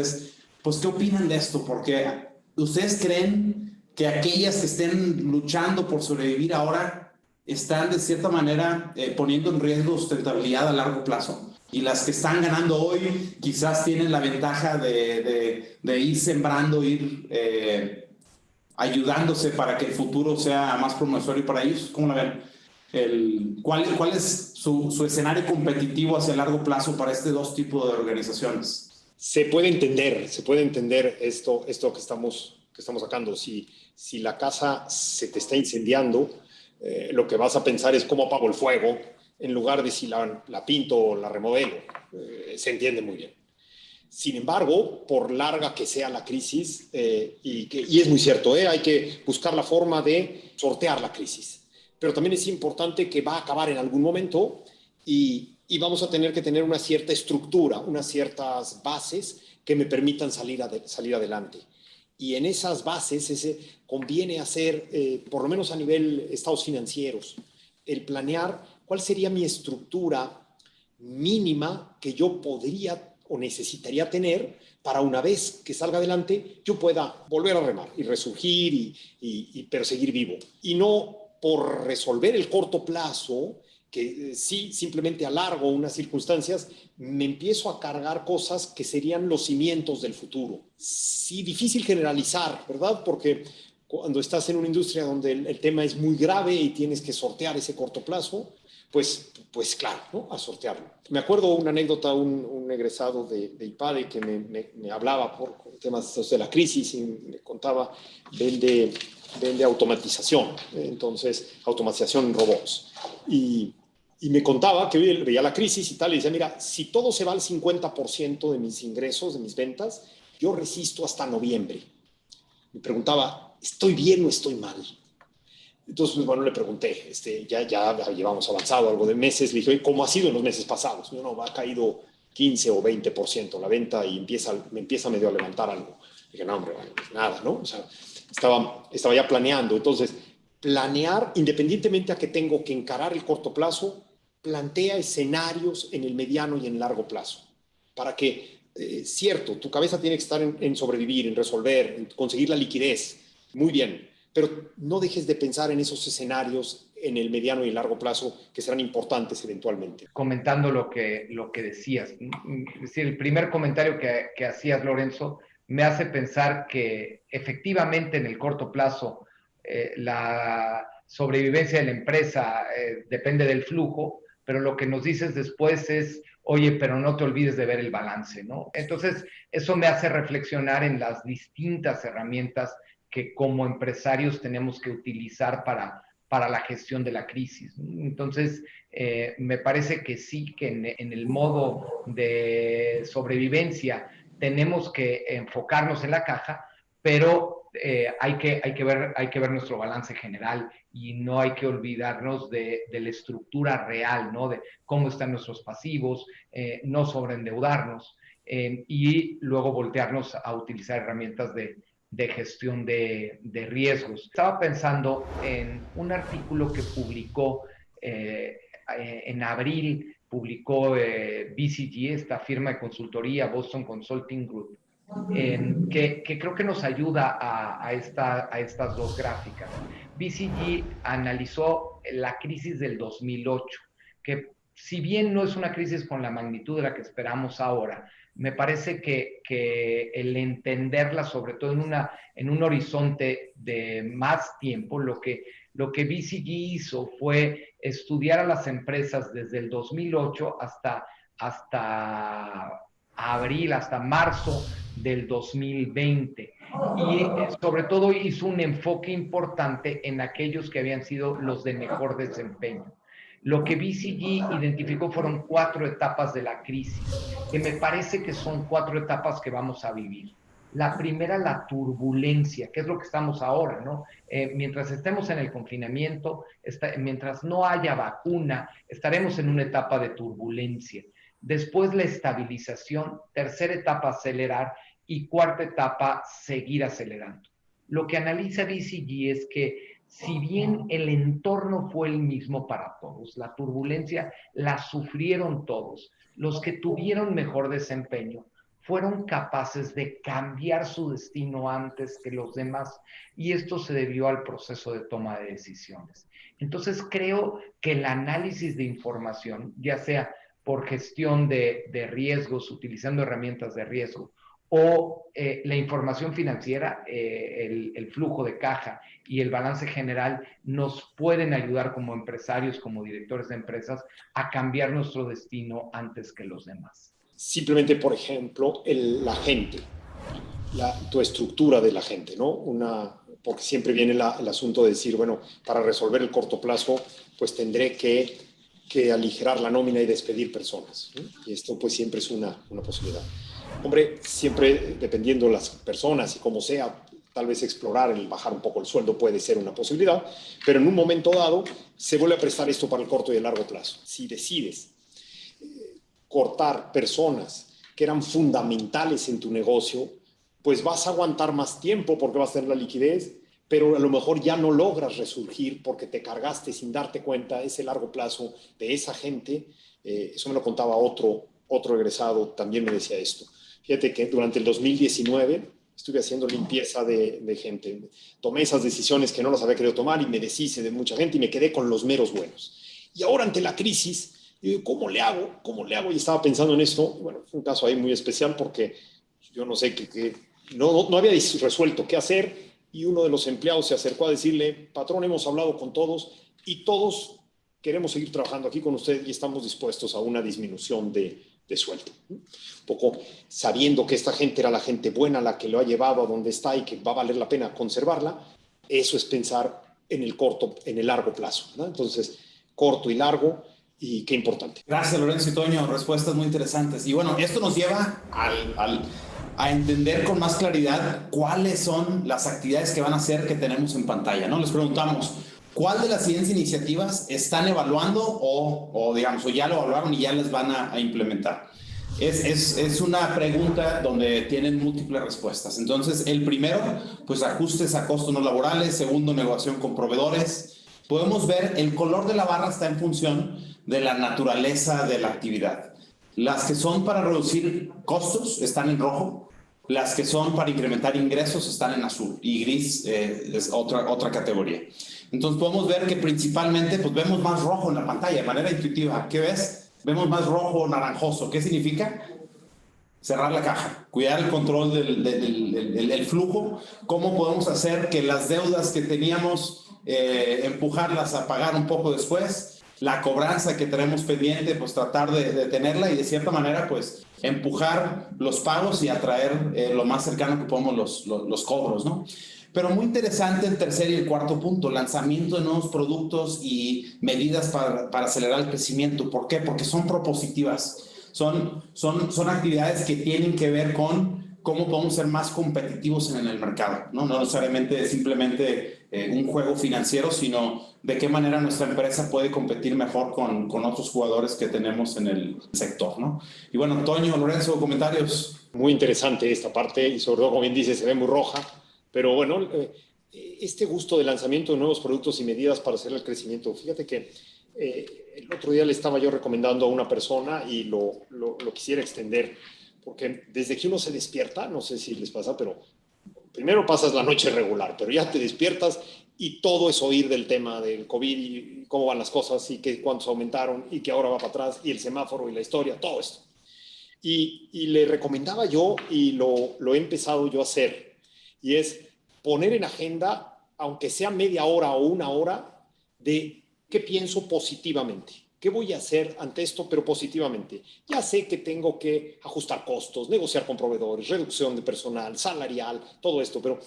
pues, ¿qué opinan de esto? Porque ¿ustedes creen que aquellas que estén luchando por sobrevivir ahora están de cierta manera poniendo en riesgo sustentabilidad a largo plazo? Y las que están ganando hoy quizás tienen la ventaja de ir sembrando, ir ayudándose para que el futuro sea más promisorio para ellos. ¿Cómo la ven? ¿Cuál es su escenario competitivo hacia largo plazo para este dos tipos de organizaciones? Se puede entender esto que estamos sacando. Si la casa se te está incendiando, lo que vas a pensar es cómo apago el fuego, en lugar de si la pinto o la remodelo. Se entiende muy bien. Sin embargo, por larga que sea la crisis, y es muy cierto, hay que buscar la forma de sortear la crisis. Pero también es importante que va a acabar en algún momento y vamos a tener que tener una cierta estructura, unas ciertas bases que me permitan salir adelante. Y en esas bases conviene hacer, por lo menos a nivel estados financieros, el planear cuál sería mi estructura mínima que yo podría o necesitaría tener para una vez que salga adelante yo pueda volver a remar y resurgir pero seguir vivo. Y no por resolver el corto plazo, que sí, simplemente alargo unas circunstancias, me empiezo a cargar cosas que serían los cimientos del futuro. Sí, difícil generalizar, ¿verdad? Porque cuando estás en una industria donde el tema es muy grave y tienes que sortear ese corto plazo, pues claro, ¿no? A sortearlo. Me acuerdo una anécdota, un egresado de IPADE que me hablaba por temas de la crisis y me contaba, vende automatización, entonces automatización en robots. Y me contaba que veía la crisis y tal, y decía, mira, si todo se va al 50% de mis ingresos, de mis ventas, yo resisto hasta noviembre. Me preguntaba, ¿estoy bien o estoy mal? Entonces, pues, bueno, le pregunté, ya llevamos avanzado algo de meses, le dije, ¿cómo ha sido en los meses pasados? No, ha caído 15 o 20% la venta y me empieza medio a levantar algo. Le dije, no, hombre, bueno, pues nada, ¿no? O sea, estaba ya planeando. Entonces, planear, independientemente a que tengo que encarar el corto plazo, plantea escenarios en el mediano y en largo plazo, para que, cierto, tu cabeza tiene que estar en sobrevivir, en resolver, en conseguir la liquidez, muy bien, pero no dejes de pensar en esos escenarios en el mediano y el largo plazo que serán importantes eventualmente. Comentando lo que decías, es decir, el primer comentario que hacías, Lorenzo, me hace pensar que efectivamente en el corto plazo la sobrevivencia de la empresa depende del flujo, pero lo que nos dices después es, oye, pero no te olvides de ver el balance, ¿no? Entonces, eso me hace reflexionar en las distintas herramientas que como empresarios tenemos que utilizar para la gestión de la crisis. Entonces, me parece que sí, que en el modo de sobrevivencia tenemos que enfocarnos en la caja, pero hay que ver nuestro balance general y no hay que olvidarnos de la estructura real, ¿no? De cómo están nuestros pasivos, no sobreendeudarnos y luego voltearnos a utilizar herramientas de gestión de riesgos. Estaba pensando en un artículo que publicó en abril, publicó BCG, esta firma de consultoría, Boston Consulting Group, que creo que nos ayuda a estas dos gráficas. BCG analizó la crisis del 2008, que si bien no es una crisis con la magnitud de la que esperamos ahora, me parece que el entenderla, sobre todo en un horizonte de más tiempo, lo que BCG hizo fue estudiar a las empresas desde el 2008 hasta abril, hasta marzo del 2020. Y sobre todo hizo un enfoque importante en aquellos que habían sido los de mejor desempeño. Lo que BCG identificó fueron 4 etapas de la crisis, que me parece que son 4 etapas que vamos a vivir. La primera, la turbulencia, que es lo que estamos ahora, ¿no? Mientras estemos en el confinamiento, mientras no haya vacuna, estaremos en una etapa de turbulencia. Después la estabilización, tercera etapa acelerar y cuarta etapa seguir acelerando. Lo que analiza BCG es que si bien el entorno fue el mismo para todos, la turbulencia la sufrieron todos, los que tuvieron mejor desempeño fueron capaces de cambiar su destino antes que los demás y esto se debió al proceso de toma de decisiones. Entonces creo que el análisis de información, ya sea por gestión de riesgos, utilizando herramientas de riesgo, o la información financiera, el flujo de caja y el balance general nos pueden ayudar como empresarios, como directores de empresas, a cambiar nuestro destino antes que los demás. Simplemente, por ejemplo, la gente, tu estructura de la gente, ¿no? Porque siempre viene el asunto de decir, bueno, para resolver el corto plazo, pues tendré que aligerar la nómina y despedir personas, ¿no? Y esto pues siempre es una posibilidad. Hombre, siempre dependiendo de las personas y como sea, tal vez explorar el bajar un poco el sueldo puede ser una posibilidad, pero en un momento dado se vuelve a prestar esto para el corto y el largo plazo. Si decides cortar personas que eran fundamentales en tu negocio, pues vas a aguantar más tiempo porque vas a tener la liquidez, pero a lo mejor ya no logras resurgir porque te cargaste sin darte cuenta ese largo plazo de esa gente. Eso me lo contaba otro egresado, también me decía esto. Fíjate que durante el 2019 estuve haciendo limpieza de gente. Tomé esas decisiones que no las había querido tomar y me deshice de mucha gente y me quedé con los meros buenos. Y ahora ante la crisis, digo, ¿cómo le hago? Y estaba pensando en esto. Bueno, fue un caso ahí muy especial porque yo no sé no había resuelto qué hacer y uno de los empleados se acercó a decirle, patrón, hemos hablado con todos y todos queremos seguir trabajando aquí con usted y estamos dispuestos a una disminución de sueldo. Un poco sabiendo que esta gente era la gente buena, la que lo ha llevado a donde está y que va a valer la pena conservarla, eso es pensar en el largo plazo, ¿no? Entonces, corto y largo, y qué importante. Gracias, Lorenzo y Toño, respuestas muy interesantes. Y bueno, esto nos lleva a entender con más claridad cuáles son las actividades que van a hacer que tenemos en pantalla, ¿no? Les preguntamos, ¿cuál de las siguientes iniciativas están evaluando o ya lo evaluaron y ya les van a implementar? Es una pregunta donde tienen múltiples respuestas. Entonces, el primero, pues ajustes a costos no laborales. Segundo, negociación con proveedores. Podemos ver, el color de la barra está en función de la naturaleza de la actividad. Las que son para reducir costos están en rojo. Las que son para incrementar ingresos están en azul. Y gris es otra categoría. Entonces podemos ver que principalmente pues vemos más rojo en la pantalla de manera intuitiva. ¿Qué ves? Vemos más rojo naranjoso. ¿Qué significa? Cerrar la caja, cuidar el control del flujo. ¿Cómo podemos hacer que las deudas que teníamos, empujarlas a pagar un poco después? la cobranza que tenemos pendiente, pues tratar de tenerla y de cierta manera, pues empujar los pagos y atraer lo más cercano que podamos los cobros, ¿no? Pero muy interesante el tercer y el cuarto punto, lanzamiento de nuevos productos y medidas para acelerar el crecimiento. ¿Por qué? Porque son propositivas. Son actividades que tienen que ver con cómo podemos ser más competitivos en el mercado, ¿no? No necesariamente simplemente un juego financiero, sino de qué manera nuestra empresa puede competir mejor con otros jugadores que tenemos en el sector, ¿no? Y bueno, Toño, Lorenzo, comentarios. Muy interesante esta parte y sobre todo, como bien dice, se ve muy roja, pero bueno, este gusto de lanzamiento de nuevos productos y medidas para hacer el crecimiento. Fíjate que el otro día le estaba yo recomendando a una persona y lo quisiera extender, porque desde que uno se despierta, no sé si les pasa, pero primero pasas la noche regular, pero ya te despiertas y todo es oír del tema del COVID y cómo van las cosas y que cuántos aumentaron y que ahora va para atrás y el semáforo y la historia, todo esto. Y le recomendaba yo y lo he empezado yo a hacer, y es poner en agenda, aunque sea media hora o una hora, de qué pienso positivamente. ¿Qué voy a hacer ante esto, pero positivamente? Ya sé que tengo que ajustar costos, negociar con proveedores, reducción de personal, salarial, todo esto, pero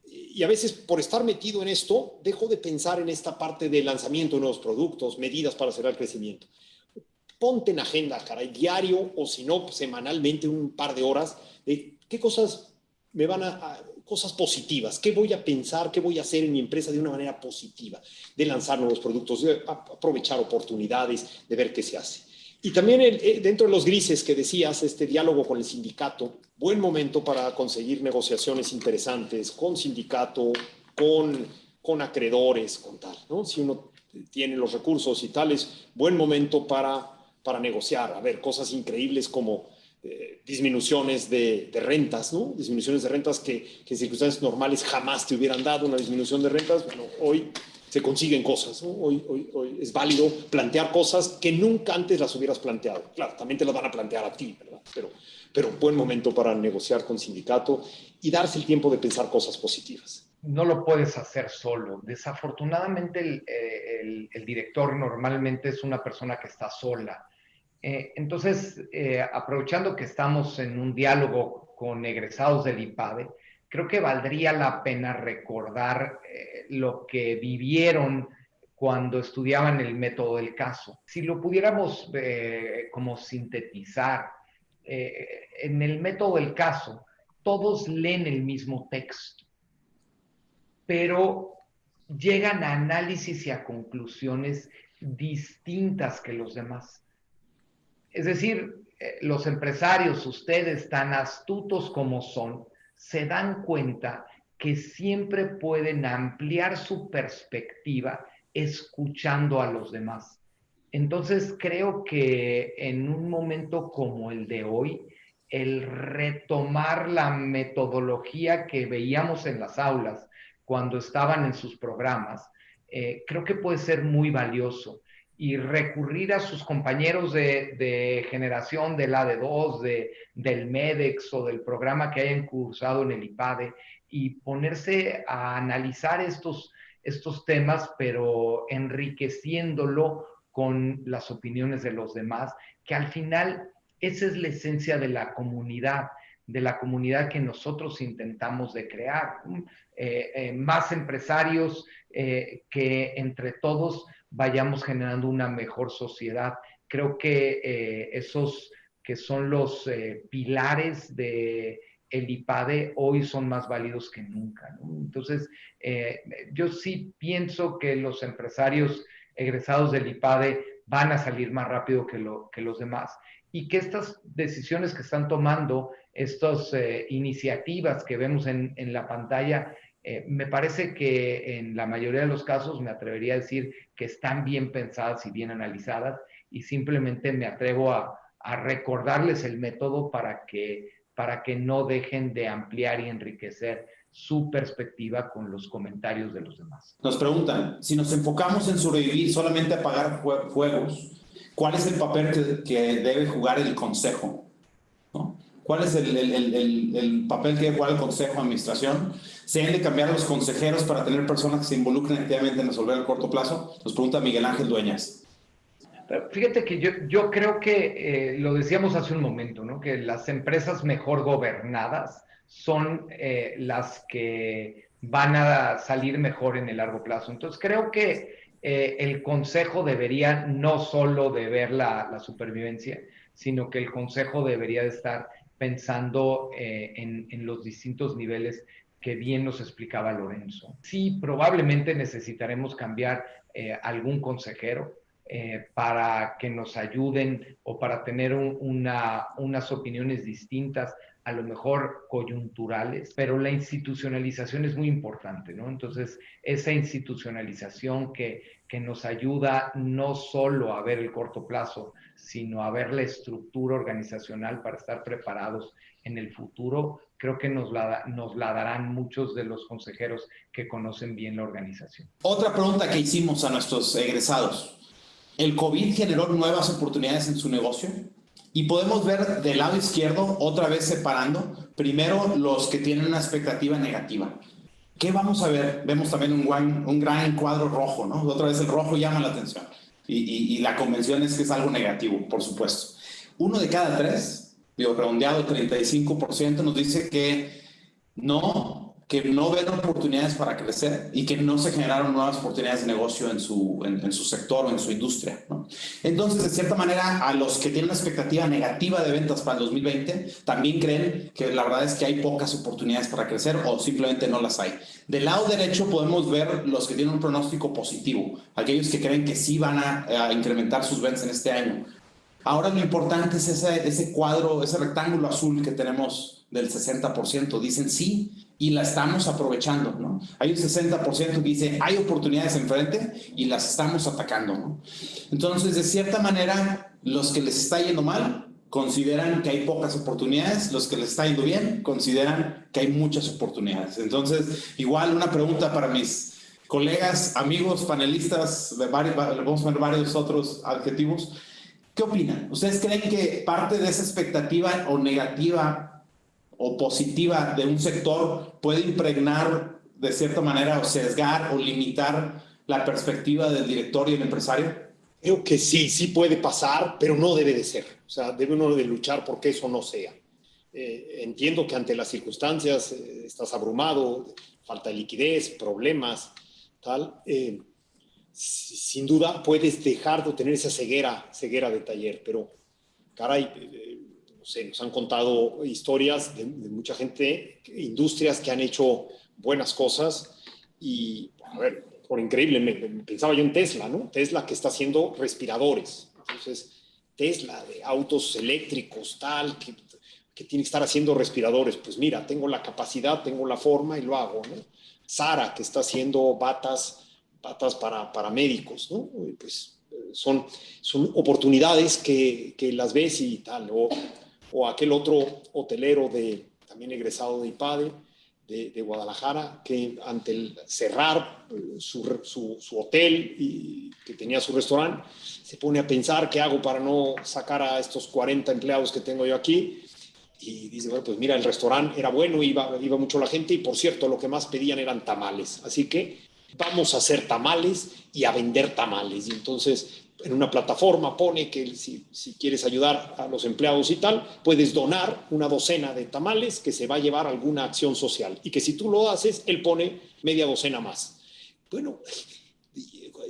y a veces por estar metido en esto, dejo de pensar en esta parte de lanzamiento de nuevos productos, medidas para acelerar el crecimiento. Ponte en agenda, caray, diario o si no, semanalmente, un par de horas, de qué cosas me van cosas positivas, qué voy a pensar, qué voy a hacer en mi empresa de una manera positiva, de lanzar nuevos productos, de aprovechar oportunidades, de ver qué se hace. Y también dentro de los grises que decías, este diálogo con el sindicato, buen momento para conseguir negociaciones interesantes con sindicato, con acreedores, con tal, ¿no? Si uno tiene los recursos y tales, buen momento para negociar, a ver, cosas increíbles como disminuciones de rentas, ¿no? Disminuciones de rentas que en circunstancias normales jamás te hubieran dado una disminución de rentas. Bueno, hoy se consiguen cosas, ¿no? Hoy es válido plantear cosas que nunca antes las hubieras planteado. Claro, también te las van a plantear a ti, ¿verdad? Pero un buen momento para negociar con sindicato y darse el tiempo de pensar cosas positivas. No lo puedes hacer solo. Desafortunadamente, el director normalmente es una persona que está sola. Entonces, aprovechando que estamos en un diálogo con egresados del IPADE, creo que valdría la pena recordar lo que vivieron cuando estudiaban el método del caso. Si lo pudiéramos como sintetizar, en el método del caso, todos leen el mismo texto, pero llegan a análisis y a conclusiones distintas que los demás. Es decir, los empresarios, ustedes tan astutos como son, se dan cuenta que siempre pueden ampliar su perspectiva escuchando a los demás. Entonces, creo que en un momento como el de hoy, el retomar la metodología que veíamos en las aulas cuando estaban en sus programas, creo que puede ser muy valioso. Y recurrir a sus compañeros de generación del AD2, del MEDEX o del programa que hayan cursado en el IPADE y ponerse a analizar estos temas, pero enriqueciéndolo con las opiniones de los demás, que al final esa es la esencia de la comunidad que nosotros intentamos de crear. Más empresarios que entre todos vayamos generando una mejor sociedad. Creo que esos que son los pilares de el IPADE hoy son más válidos que nunca, ¿no? Entonces, yo sí pienso que los empresarios egresados del IPADE van a salir más rápido que los demás y que estas decisiones que están tomando, estas iniciativas que vemos en la pantalla, me parece que en la mayoría de los casos me atrevería a decir que están bien pensadas y bien analizadas y simplemente me atrevo a recordarles el método para que no dejen de ampliar y enriquecer su perspectiva con los comentarios de los demás. Nos preguntan, si nos enfocamos en sobrevivir solamente a apagar fuegos, ¿cuál es el papel que debe jugar el consejo? ¿No? ¿Cuál es el papel que debe jugar el consejo de administración? ¿Se han de cambiar los consejeros para tener personas que se involucren activamente en resolver a corto plazo? Nos pregunta Miguel Ángel Dueñas. Pero fíjate que yo creo que lo decíamos hace un momento, ¿no? Que las empresas mejor gobernadas son las que van a salir mejor en el largo plazo. Entonces creo que el consejo debería no solo de ver la supervivencia, sino que el consejo debería de estar pensando en los distintos niveles que bien nos explicaba Lorenzo. Sí, probablemente necesitaremos cambiar algún consejero para que nos ayuden o para tener unas opiniones distintas, a lo mejor coyunturales, pero la institucionalización es muy importante, ¿no? Entonces, esa institucionalización que nos ayuda no solo a ver el corto plazo, sino a ver la estructura organizacional para estar preparados en el futuro, creo que nos la darán muchos de los consejeros que conocen bien la organización. Otra pregunta que hicimos a nuestros egresados. ¿El COVID generó nuevas oportunidades en su negocio? Y podemos ver del lado izquierdo, otra vez separando, primero los que tienen una expectativa negativa. ¿Qué vamos a ver? Vemos también un gran cuadro rojo, ¿no? Otra vez el rojo llama la atención. Y la convención es que es algo negativo, por supuesto. 1 de cada 3, digo, redondeado, 35%, nos dice que no ven oportunidades para crecer y que no se generaron nuevas oportunidades de negocio en su sector o en su industria, ¿no? Entonces, de cierta manera, a los que tienen una expectativa negativa de ventas para el 2020, también creen que la verdad es que hay pocas oportunidades para crecer o simplemente no las hay. Del lado derecho podemos ver los que tienen un pronóstico positivo, aquellos que creen que sí van a incrementar sus ventas en este año. Ahora lo importante es ese cuadro, ese rectángulo azul que tenemos del 60%. Dicen sí y la estamos aprovechando, ¿no? Hay un 60% que dice hay oportunidades enfrente y las estamos atacando, ¿no? Entonces, de cierta manera, los que les está yendo mal consideran que hay pocas oportunidades, los que les está yendo bien consideran que hay muchas oportunidades. Entonces, igual una pregunta para mis colegas, amigos, panelistas, vamos a ver varios otros adjetivos. ¿Qué opinan? ¿Ustedes creen que parte de esa expectativa o negativa o positiva de un sector puede impregnar de cierta manera o sesgar o limitar la perspectiva del director y el empresario? Creo que sí puede pasar, pero no debe de ser. O sea, debe uno de luchar porque eso no sea. Entiendo que ante las circunstancias estás abrumado, falta de liquidez, problemas, tal. Sin duda puedes dejar de tener esa ceguera de taller, pero caray, no sé, nos han contado historias de mucha gente, industrias que han hecho buenas cosas y, a ver, por increíble, pensaba yo en Tesla, ¿no? Tesla que está haciendo respiradores. Entonces, Tesla de autos eléctricos, tal, que tiene que estar haciendo respiradores. Pues mira, tengo la capacidad, tengo la forma y lo hago, ¿no? Sara, que está haciendo batas para médicos, ¿no? Pues son oportunidades que las ves y tal. O aquel otro hotelero también egresado de IPADE, de Guadalajara, que ante el cerrar su hotel y que tenía su restaurante, se pone a pensar qué hago para no sacar a estos 40 empleados que tengo yo aquí. Y dice, bueno, pues mira, el restaurante era bueno, iba mucho la gente y, por cierto, lo que más pedían eran tamales. Así que vamos a hacer tamales y a vender tamales. Y entonces, en una plataforma pone que si quieres ayudar a los empleados y tal, puedes donar una docena de tamales que se va a llevar a alguna acción social. Y que si tú lo haces, él pone media docena más. Bueno,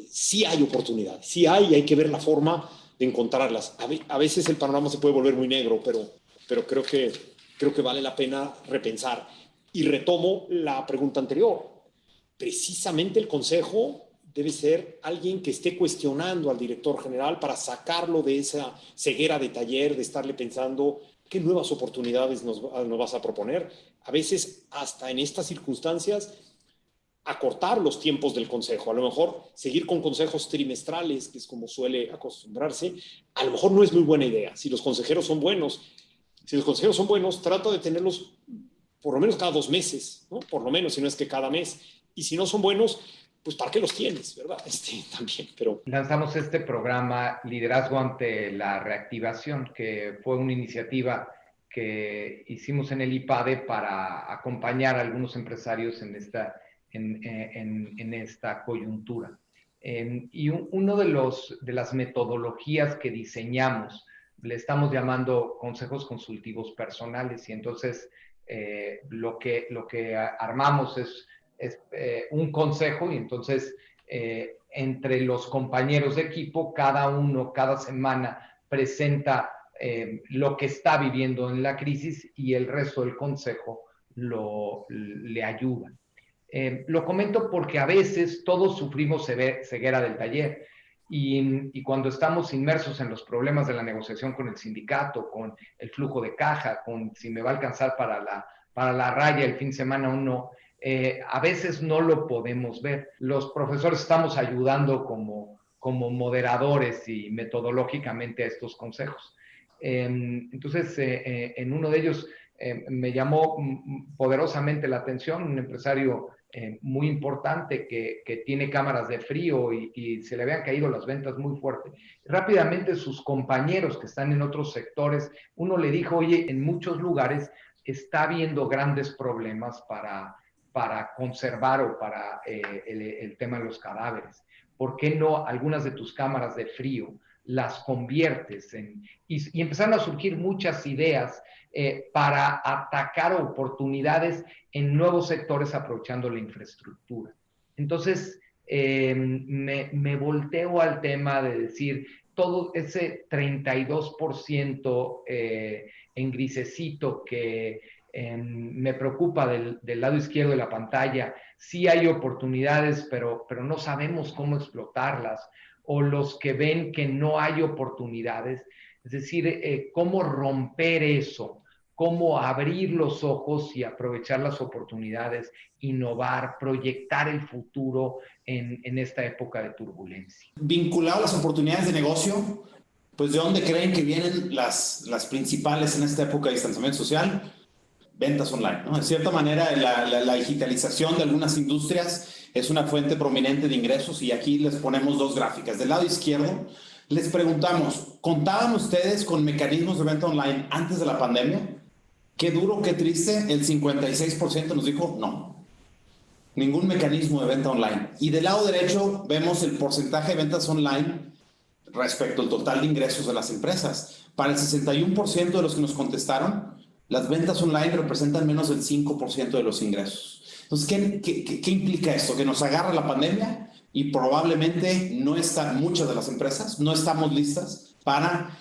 sí hay oportunidades, sí hay que ver la forma de encontrarlas. A veces el panorama se puede volver muy negro, pero creo que vale la pena repensar. Y retomo la pregunta anterior. Precisamente el consejo debe ser alguien que esté cuestionando al director general para sacarlo de esa ceguera de taller, de estarle pensando qué nuevas oportunidades nos vas a proponer. A veces, hasta en estas circunstancias, acortar los tiempos del consejo. A lo mejor seguir con consejos trimestrales, que es como suele acostumbrarse, a lo mejor no es muy buena idea. Si los consejeros son buenos, trata de tenerlos por lo menos cada 2 meses, ¿no? Por lo menos, si no es que cada mes. Y si no son buenos, pues ¿para qué los tienes, verdad? También, pero... Lanzamos este programa Liderazgo ante la Reactivación, que fue una iniciativa que hicimos en el IPADE para acompañar a algunos empresarios en esta coyuntura. Uno de las metodologías que diseñamos, le estamos llamando consejos consultivos personales, y entonces lo que armamos es un consejo, y entonces entre los compañeros de equipo, cada uno, cada semana presenta lo que está viviendo en la crisis, y el resto del consejo le ayuda. Lo comento porque a veces todos sufrimos ceguera del taller, y cuando estamos inmersos en los problemas de la negociación con el sindicato, con el flujo de caja, con si me va a alcanzar para la raya el fin de semana o no, a veces no lo podemos ver. Los profesores estamos ayudando como moderadores y metodológicamente a estos consejos. Entonces, en uno de ellos me llamó poderosamente la atención un empresario muy importante que tiene cámaras de frío, y se le habían caído las ventas muy fuerte. Rápidamente sus compañeros que están en otros sectores, uno le dijo, oye, en muchos lugares está habiendo grandes problemas para conservar o para el tema de los cadáveres. ¿Por qué no algunas de tus cámaras de frío las conviertes y empezaron a surgir muchas ideas para atacar oportunidades en nuevos sectores aprovechando la infraestructura? Entonces, me volteo al tema de decir, todo ese 32% en grisecito que me preocupa del lado izquierdo de la pantalla, sí hay oportunidades, pero no sabemos cómo explotarlas, o los que ven que no hay oportunidades, es decir, cómo romper eso, cómo abrir los ojos y aprovechar las oportunidades, innovar, proyectar el futuro en esta época de turbulencia. Vinculado a las oportunidades de negocio, pues ¿de dónde creen que vienen las principales en esta época de distanciamiento social? Ventas online, ¿no? De cierta manera, la digitalización de algunas industrias es una fuente prominente de ingresos, y aquí les ponemos dos gráficas. Del lado izquierdo, les preguntamos, ¿contaban ustedes con mecanismos de venta online antes de la pandemia? Qué duro, qué triste, el 56% nos dijo no. Ningún mecanismo de venta online. Y del lado derecho vemos el porcentaje de ventas online respecto al total de ingresos de las empresas. Para el 61% de los que nos contestaron, las ventas online representan menos del 5% de los ingresos. Entonces, ¿qué implica esto? Que nos agarra la pandemia y probablemente muchas de las empresas no estamos listas para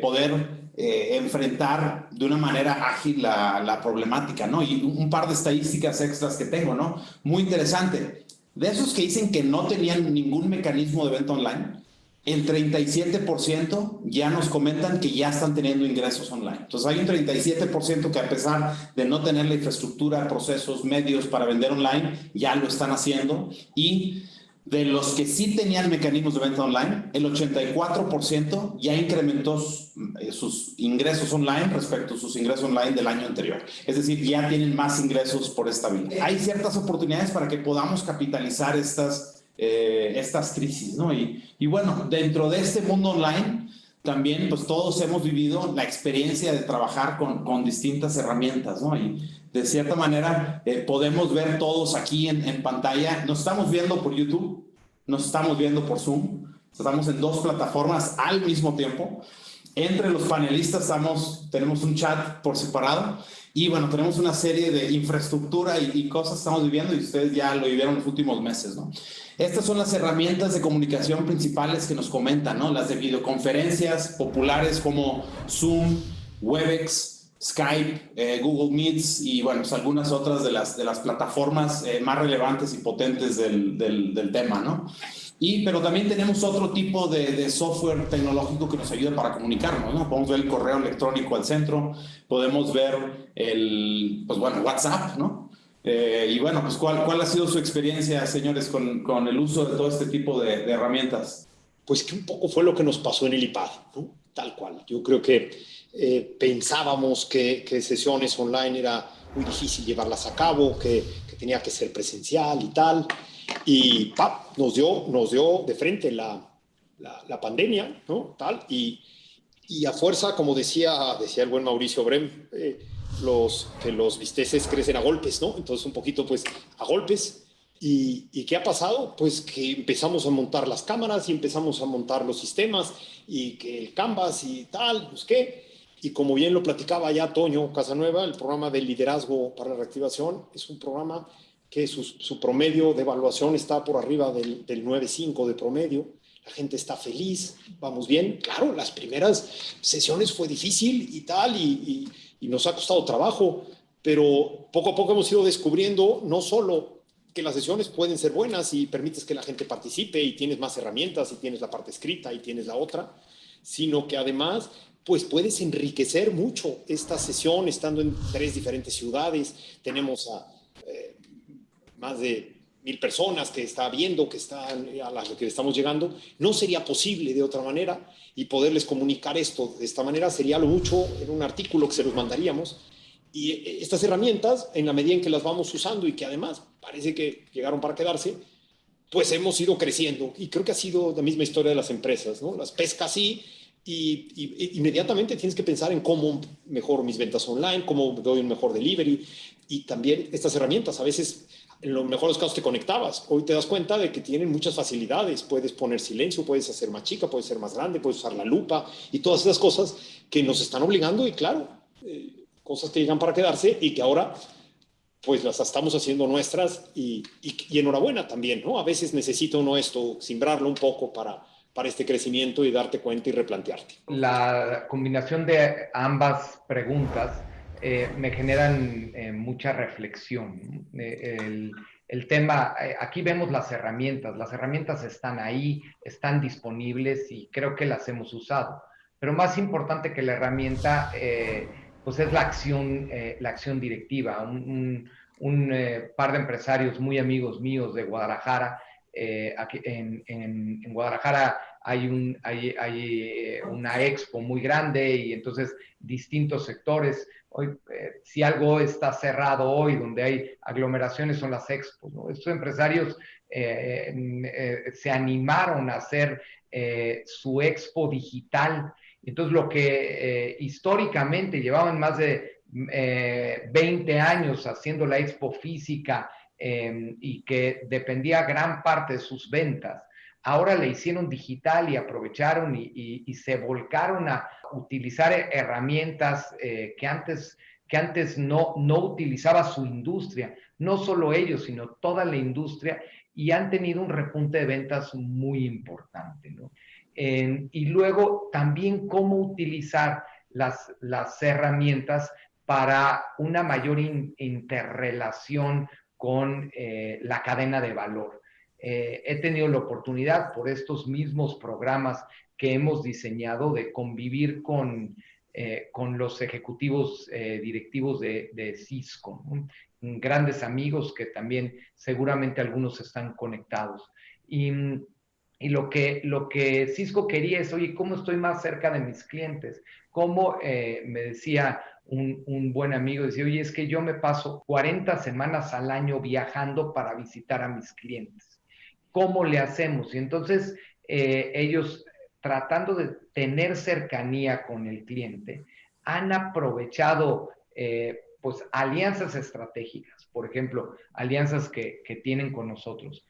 poder enfrentar de una manera ágil la problemática, ¿no? Y un par de estadísticas extras que tengo, ¿no? Muy interesante. De esos que dicen que no tenían ningún mecanismo de venta online, el 37% ya nos comentan que ya están teniendo ingresos online. Entonces hay un 37% que, a pesar de no tener la infraestructura, procesos, medios para vender online, ya lo están haciendo. Y de los que sí tenían mecanismos de venta online, el 84% ya incrementó sus ingresos online respecto a sus ingresos online del año anterior. Es decir, ya tienen más ingresos por esta vía. Hay ciertas oportunidades para que podamos capitalizar estas crisis, ¿no? Y bueno, dentro de este mundo online también, pues todos hemos vivido la experiencia de trabajar con distintas herramientas, ¿no? Y de cierta manera podemos ver todos aquí en pantalla. Nos estamos viendo por YouTube, nos estamos viendo por Zoom, estamos en dos plataformas al mismo tiempo. Entre los panelistas tenemos un chat por separado, y bueno, tenemos una serie de infraestructura y cosas que estamos viviendo, y ustedes ya lo vivieron en los últimos meses, ¿no? Estas son las herramientas de comunicación principales que nos comentan, ¿no? Las de videoconferencias populares como Zoom, Webex, Skype, Google Meets, y bueno, pues algunas otras de las plataformas más relevantes y potentes del tema, ¿no? Pero también tenemos otro tipo de software tecnológico que nos ayuda para comunicarnos, ¿no? Podemos ver el correo electrónico al centro, podemos ver WhatsApp, ¿no? Y bueno, pues ¿cuál ha sido su experiencia, señores, con el uso de todo este tipo de herramientas? Pues que un poco fue lo que nos pasó en el IPAD, ¿no? Tal cual. Yo creo que pensábamos que sesiones online era muy difícil llevarlas a cabo, que tenía que ser presencial y tal. Y nos dio de frente la pandemia, ¿no? Tal, y a fuerza, como decía el buen Mauricio Brem, que los bisteces crecen a golpes, ¿no? Entonces un poquito pues a golpes, ¿Y qué ha pasado? Pues que empezamos a montar las cámaras y empezamos a montar los sistemas y que el Canvas y tal, pues qué. Y como bien lo platicaba ya Toño Casanueva, el programa de liderazgo para la reactivación es un programa que su promedio de evaluación está por arriba del 9.5 de promedio. La gente está feliz, vamos bien. Claro, las primeras sesiones fue difícil y tal, y nos ha costado trabajo, pero poco a poco hemos ido descubriendo no solo que las sesiones pueden ser buenas y permites que la gente participe y tienes más herramientas y tienes la parte escrita y tienes la otra, sino que además pues puedes enriquecer mucho esta sesión estando en 3 diferentes ciudades. Tenemos a más de 1,000 personas que está viendo, que están a las que estamos llegando. No sería posible de otra manera, y poderles comunicar esto de esta manera sería lo mucho en un artículo que se los mandaríamos. Y estas herramientas, en la medida en que las vamos usando y que además parece que llegaron para quedarse, pues hemos ido creciendo. Y creo que ha sido la misma historia de las empresas, ¿no? Las pescas sí, y inmediatamente tienes que pensar en cómo mejoro mis ventas online, cómo doy un mejor delivery, y también estas herramientas. A veces, en los mejores casos, te conectabas. Hoy te das cuenta de que tienen muchas facilidades. Puedes poner silencio, puedes hacer más chica, puedes ser más grande, puedes usar la lupa y todas esas cosas que nos están obligando. Y claro, cosas que llegan para quedarse y que ahora pues las estamos haciendo nuestras, y enhorabuena también, ¿no? A veces necesita uno esto, simbrarlo un poco para este crecimiento y darte cuenta y replantearte. La combinación de ambas preguntas me generan mucha reflexión. El tema, aquí vemos las herramientas están ahí, están disponibles y creo que las hemos usado. Pero más importante que la herramienta, pues es la acción directiva. Un par de empresarios muy amigos míos de Guadalajara, aquí en Guadalajara hay una expo muy grande y entonces distintos sectores. Hoy, si algo está cerrado hoy, donde hay aglomeraciones, son las expos, ¿no? Estos empresarios se animaron a hacer su expo digital. Entonces, lo que históricamente llevaban más de 20 años haciendo la expo física y que dependía gran parte de sus ventas, ahora le hicieron digital y aprovecharon y se volcaron a utilizar herramientas que antes no utilizaba su industria, no solo ellos, sino toda la industria, y han tenido un repunte de ventas muy importante, ¿no? Y luego también cómo utilizar las herramientas para una mayor interrelación con la cadena de valor. He tenido la oportunidad por estos mismos programas que hemos diseñado de convivir con los ejecutivos directivos de Cisco, ¿no? Grandes amigos que también seguramente algunos están conectados. Y lo que Cisco quería es, oye, ¿cómo estoy más cerca de mis clientes? ¿Cómo me decía un buen amigo, decía, oye, es que yo me paso 40 semanas al año viajando para visitar a mis clientes? ¿Cómo le hacemos? Y entonces ellos, tratando de tener cercanía con el cliente, han aprovechado pues alianzas estratégicas, por ejemplo, alianzas que tienen con nosotros,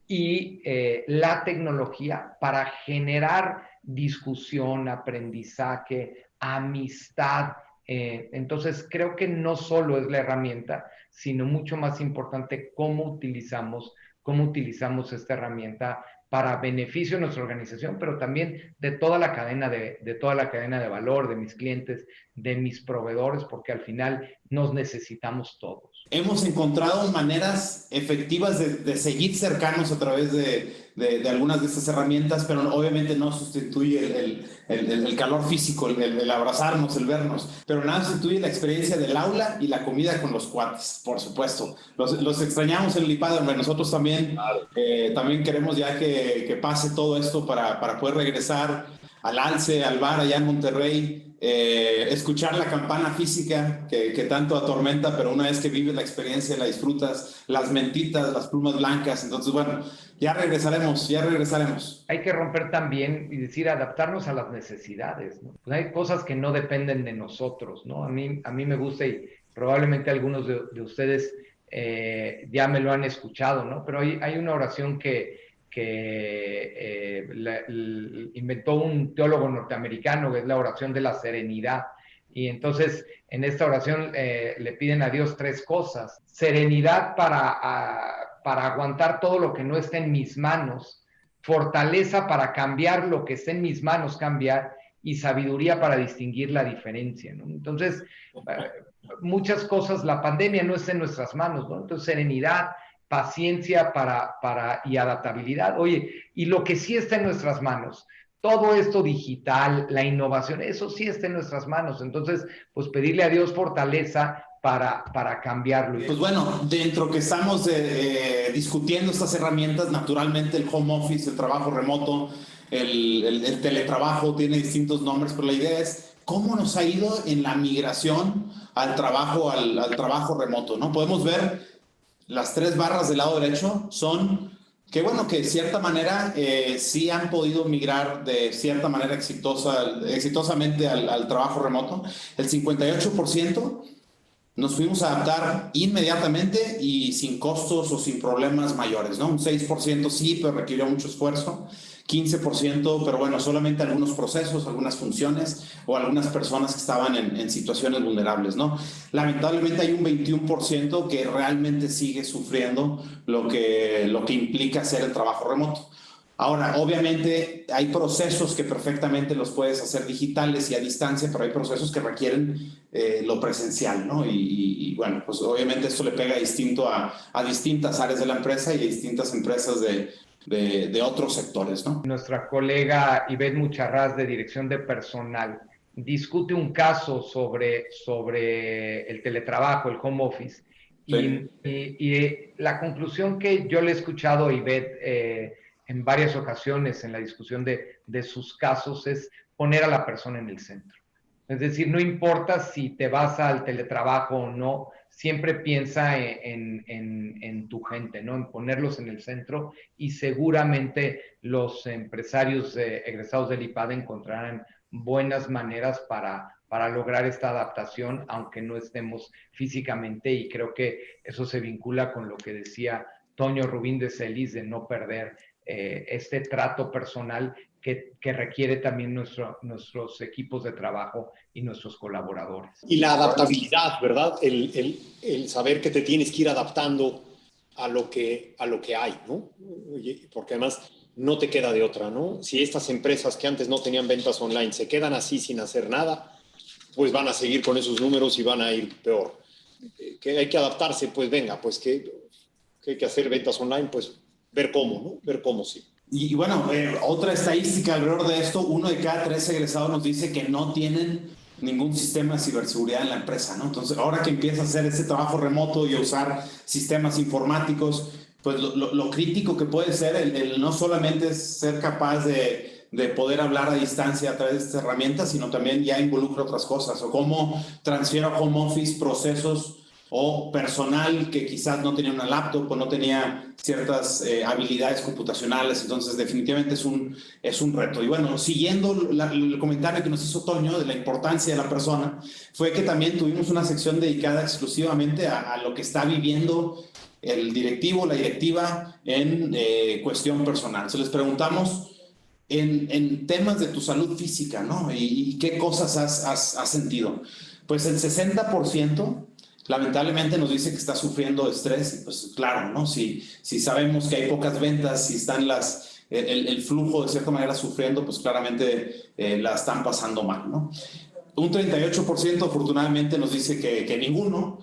y la tecnología para generar discusión, aprendizaje, amistad. Entonces, creo que no solo es la herramienta, sino mucho más importante cómo utilizamos esta herramienta para beneficio de nuestra organización, pero también de toda la cadena de valor, de mis clientes, de mis proveedores, porque al final nos necesitamos todos. Hemos encontrado maneras efectivas de seguir cercanos a través de algunas de estas herramientas, pero obviamente no sustituye el calor físico, el abrazarnos, el vernos, pero nada sustituye la experiencia del aula y la comida con los cuates, por supuesto. Los extrañamos en el IPADE, nosotros también, también queremos ya que pase todo esto para poder regresar al Alce, al bar allá en Monterrey, escuchar la campana física que tanto atormenta, pero una vez que vives la experiencia la disfrutas, las mentitas, las plumas blancas. Entonces, bueno, ya regresaremos. Hay que romper también y decir, adaptarnos a las necesidades, ¿no? Pues hay cosas que no dependen de nosotros, ¿no? A mí me gusta, y probablemente algunos de ustedes ya me lo han escuchado, ¿no? Pero hay una oración que inventó un teólogo norteamericano, que es la oración de la serenidad. Y entonces en esta oración le piden a Dios 3 cosas: serenidad para aguantar todo lo que no está en mis manos, fortaleza para cambiar lo que está en mis manos cambiar, y sabiduría para distinguir la diferencia, ¿no? Entonces, muchas cosas, la pandemia no está en nuestras manos, ¿no? Entonces, serenidad, paciencia y adaptabilidad. Oye, y lo que sí está en nuestras manos, todo esto digital, la innovación, eso sí está en nuestras manos. Entonces, pues pedirle a Dios fortaleza para cambiarlo. Pues bueno, dentro que estamos discutiendo estas herramientas, naturalmente el home office, el trabajo remoto, el teletrabajo tiene distintos nombres, pero la idea es cómo nos ha ido en la migración al trabajo remoto, ¿no? Podemos ver las 3 barras del lado derecho son que, bueno, que de cierta manera sí han podido migrar de cierta manera exitosamente al trabajo remoto. El 58% nos fuimos a adaptar inmediatamente y sin costos o sin problemas mayores, ¿no? Un 6% sí, pero requirió mucho esfuerzo. 15%, pero bueno, solamente algunos procesos, algunas funciones o algunas personas que estaban en situaciones vulnerables, ¿no? Lamentablemente hay un 21% que realmente sigue sufriendo lo que implica hacer el trabajo remoto. Ahora, obviamente hay procesos que perfectamente los puedes hacer digitales y a distancia, pero hay procesos que requieren lo presencial, ¿no? Y bueno, pues obviamente esto le pega distinto a distintas áreas de la empresa y a distintas empresas de otros sectores, ¿no? Nuestra colega Ivette Mucharrás, de Dirección de Personal, discute un caso sobre el teletrabajo, el home office, sí. y la conclusión que yo le he escuchado a Ivette en varias ocasiones en la discusión de sus casos es poner a la persona en el centro. Es decir, no importa si te vas al teletrabajo o no, siempre piensa en tu gente, ¿no? En ponerlos en el centro, y seguramente los empresarios egresados del IPAD encontrarán buenas maneras para lograr esta adaptación, aunque no estemos físicamente, y creo que eso se vincula con lo que decía Toño Rubín de Celis, de no perder este trato personal que requiere también nuestros equipos de trabajo y nuestros colaboradores. Y la adaptabilidad, ¿verdad? El saber que te tienes que ir adaptando a lo que hay, ¿no? Porque además no te queda de otra, ¿no? Si estas empresas que antes no tenían ventas online se quedan así sin hacer nada, pues van a seguir con esos números y van a ir peor. Que hay que adaptarse, pues venga, pues que hay que hacer ventas online, pues ver cómo, ¿no? Ver cómo sí. Y bueno, otra estadística alrededor de esto: 1 de cada 3 egresados nos dice que no tienen ningún sistema de ciberseguridad en la empresa, ¿no? Entonces, ahora que empieza a hacer este trabajo remoto y a usar sistemas informáticos, pues lo crítico que puede ser el no solamente ser capaz de poder hablar a distancia a través de estas herramientas, sino también ya involucra otras cosas, o cómo transfiero a home office procesos o personal que quizás no tenía una laptop o no tenía ciertas habilidades computacionales. Entonces definitivamente es un reto. Y bueno, siguiendo el comentario que nos hizo Toño de la importancia de la persona, fue que también tuvimos una sección dedicada exclusivamente a lo que está viviendo el directivo, la directiva en cuestión personal. Entonces les preguntamos en temas de tu salud física, ¿no? Y qué cosas has sentido. Pues el 60% lamentablemente nos dice que está sufriendo estrés. Pues claro, ¿no? Si sabemos que hay pocas ventas, si están el flujo de cierta manera sufriendo, pues claramente la están pasando mal, ¿no? Un 38% afortunadamente nos dice que ninguno.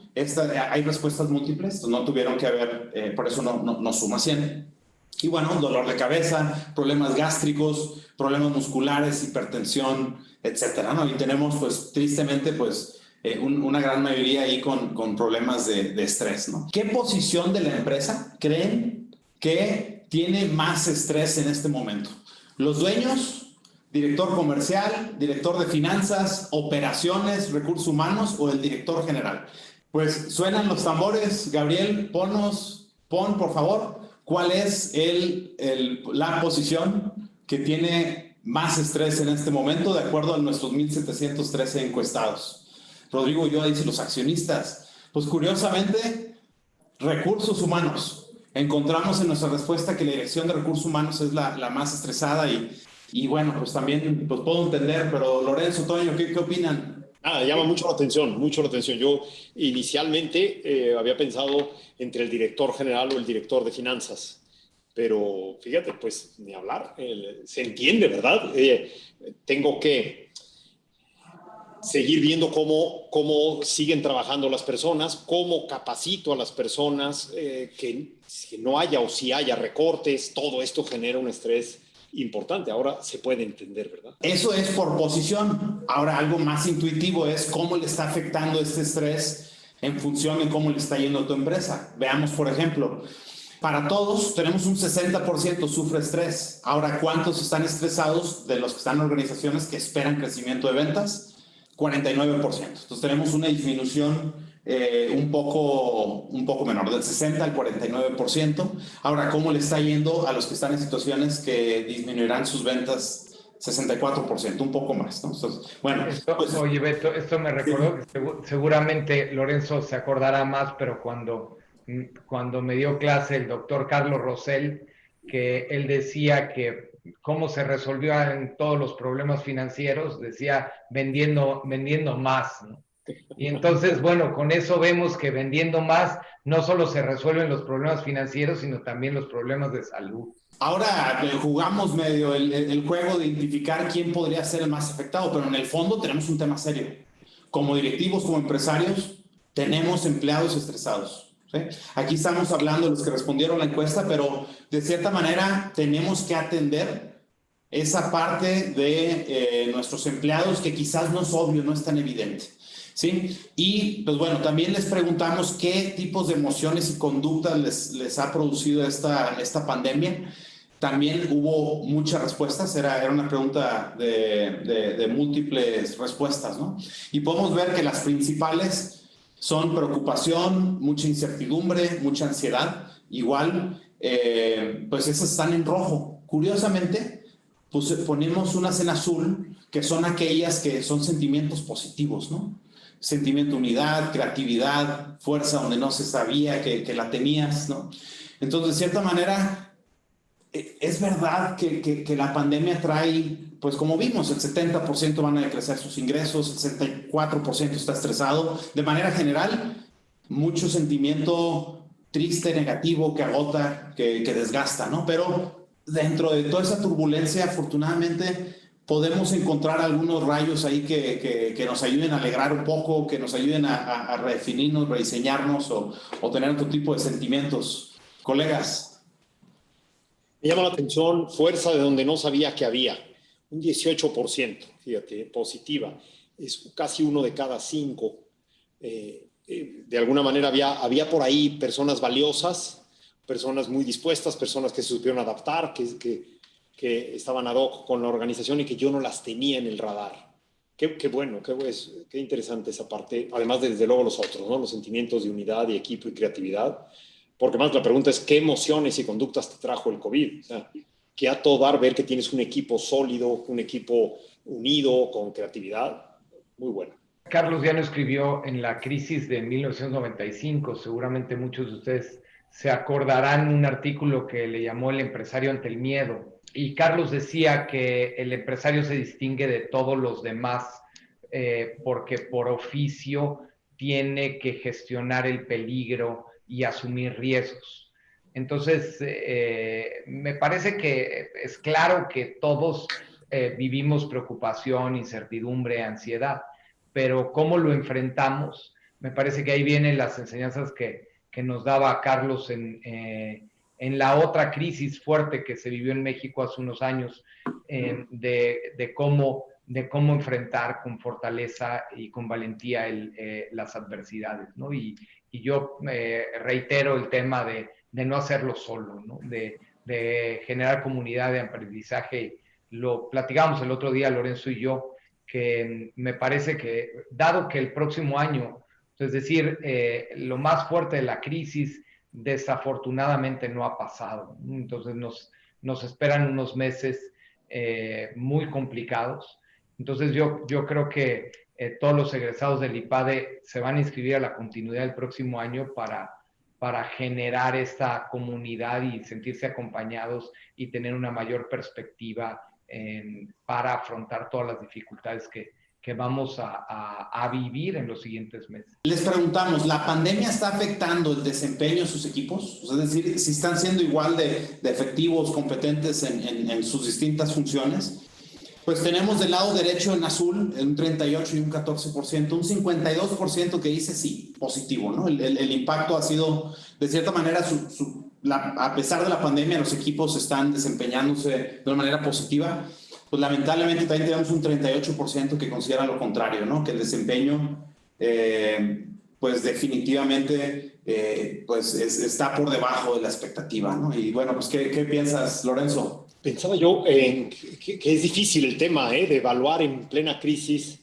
Hay respuestas múltiples, no tuvieron que haber, por eso no suma 100. Y bueno, dolor de cabeza, problemas gástricos, problemas musculares, hipertensión, etcétera, ¿no? Y tenemos, pues, tristemente, pues, una gran mayoría ahí con problemas de estrés, ¿no? ¿Qué posición de la empresa creen que tiene más estrés en este momento? ¿Los dueños, director comercial, director de finanzas, operaciones, recursos humanos, o el director general? Pues suenan los tambores. Gabriel, pon por favor, ¿cuál es la posición que tiene más estrés en este momento de acuerdo a nuestros 1,713 encuestados? Rodrigo Ulloa dice los accionistas. Pues curiosamente, Recursos humanos. Encontramos en nuestra respuesta que la dirección de recursos humanos es la más estresada y bueno, pues también pues puedo entender, pero Lorenzo, Toño, ¿qué opinan? Llama mucho la atención, mucho la atención. Yo inicialmente había pensado entre el director general o el director de finanzas, pero fíjate, pues ni hablar, se entiende, ¿verdad? Tengo que seguir viendo cómo siguen trabajando las personas, cómo capacito a las personas, que no haya o si haya recortes, todo esto genera un estrés importante. Ahora se puede entender, ¿verdad? Eso es por posición. Ahora algo más intuitivo es cómo le está afectando este estrés en función de cómo le está yendo a tu empresa. Veamos, por ejemplo, para todos tenemos un 60% sufre estrés. Ahora, ¿cuántos están estresados de los que están en organizaciones que esperan crecimiento de ventas? 49%. Entonces tenemos una disminución un poco menor, del 60 al 49%. Ahora, ¿cómo le está yendo a los que están en situaciones que disminuirán sus ventas 64%, un poco más, ¿no? Entonces, bueno, pues, oye, Beto, esto me recordó que seguramente Lorenzo se acordará más, pero cuando me dio clase el doctor Carlos Rosell, que él decía que cómo se resolvían todos los problemas financieros, decía vendiendo más, ¿no? Y entonces, bueno, con eso vemos que vendiendo más no solo se resuelven los problemas financieros, sino también los problemas de salud. Ahora jugamos medio el juego de identificar quién podría ser el más afectado, pero en el fondo tenemos un tema serio. Como directivos, como empresarios, tenemos empleados estresados. ¿Sí? Aquí estamos hablando de los que respondieron a la encuesta, pero de cierta manera tenemos que atender esa parte de nuestros empleados que quizás no es obvio, no es tan evidente. ¿Sí? Y pues bueno, también les preguntamos qué tipos de emociones y conductas les ha producido esta pandemia. También hubo muchas respuestas, era una pregunta de múltiples respuestas, ¿no? Y podemos ver que las principales son preocupación, mucha incertidumbre, mucha ansiedad. Igual, pues esas están en rojo. Curiosamente, pues ponemos unas en azul, que son aquellas que son sentimientos positivos, ¿no? Sentimiento de unidad, creatividad, fuerza donde no se sabía que la tenías, ¿no? Entonces, de cierta manera, es verdad que la pandemia trae, pues como vimos, el 70% van a decrecer sus ingresos, el 64% está estresado. De manera general, mucho sentimiento triste, negativo, que agota, que desgasta, ¿no? Pero dentro de toda esa turbulencia, afortunadamente, podemos encontrar algunos rayos ahí que nos ayuden a alegrar un poco, que nos ayuden a redefinirnos, rediseñarnos o tener otro tipo de sentimientos. Colegas. Me llama la atención fuerza de donde no sabía que había. Un 18%, fíjate, positiva. Es casi 1 de cada 5. De alguna manera había por ahí personas valiosas, personas muy dispuestas, personas que se supieron adaptar, que estaban ad hoc con la organización y que yo no las tenía en el radar. Qué bueno, qué interesante esa parte. Además, desde luego los otros, ¿no? Los sentimientos de unidad y equipo y creatividad. Porque más la pregunta es, ¿qué emociones y conductas te trajo el COVID? O sea, que a todo dar ver que tienes un equipo sólido, un equipo unido, con creatividad. Muy bueno. Carlos Llano escribió en la crisis de 1995, seguramente muchos de ustedes se acordarán un artículo que le llamó El empresario ante el miedo. Y Carlos decía que el empresario se distingue de todos los demás porque por oficio tiene que gestionar el peligro y asumir riesgos. Entonces, me parece que es claro que todos vivimos preocupación, incertidumbre, ansiedad, pero cómo lo enfrentamos, me parece que ahí vienen las enseñanzas que nos daba Carlos en la otra crisis fuerte que se vivió en México hace unos años, de cómo enfrentar con fortaleza y con valentía las adversidades, ¿no? Y yo reitero el tema de no hacerlo solo, ¿no? De generar comunidad de aprendizaje. Lo platicamos el otro día, Lorenzo y yo, que me parece que, dado que el próximo año, es decir, lo más fuerte de la crisis desafortunadamente no ha pasado. Entonces nos esperan unos meses muy complicados. Entonces yo creo que todos los egresados del IPADE se van a inscribir a la continuidad del próximo año para generar esta comunidad y sentirse acompañados y tener una mayor perspectiva para afrontar todas las dificultades que vamos a vivir en los siguientes meses. Les preguntamos, ¿la pandemia está afectando el desempeño de sus equipos? O sea, es decir, si están siendo igual de efectivos, competentes en sus distintas funciones. Pues tenemos del lado derecho en azul un 38 y un 14%, un 52% que dice sí, positivo, ¿no? El impacto ha sido, de cierta manera, a pesar de la pandemia, los equipos están desempeñándose de una manera positiva. Pues lamentablemente también tenemos un 38% que considera lo contrario, ¿no? Que el desempeño, pues definitivamente, pues está por debajo de la expectativa, ¿no? Y bueno, pues ¿qué piensas, Lorenzo? Pensaba yo que es difícil el tema de evaluar en plena crisis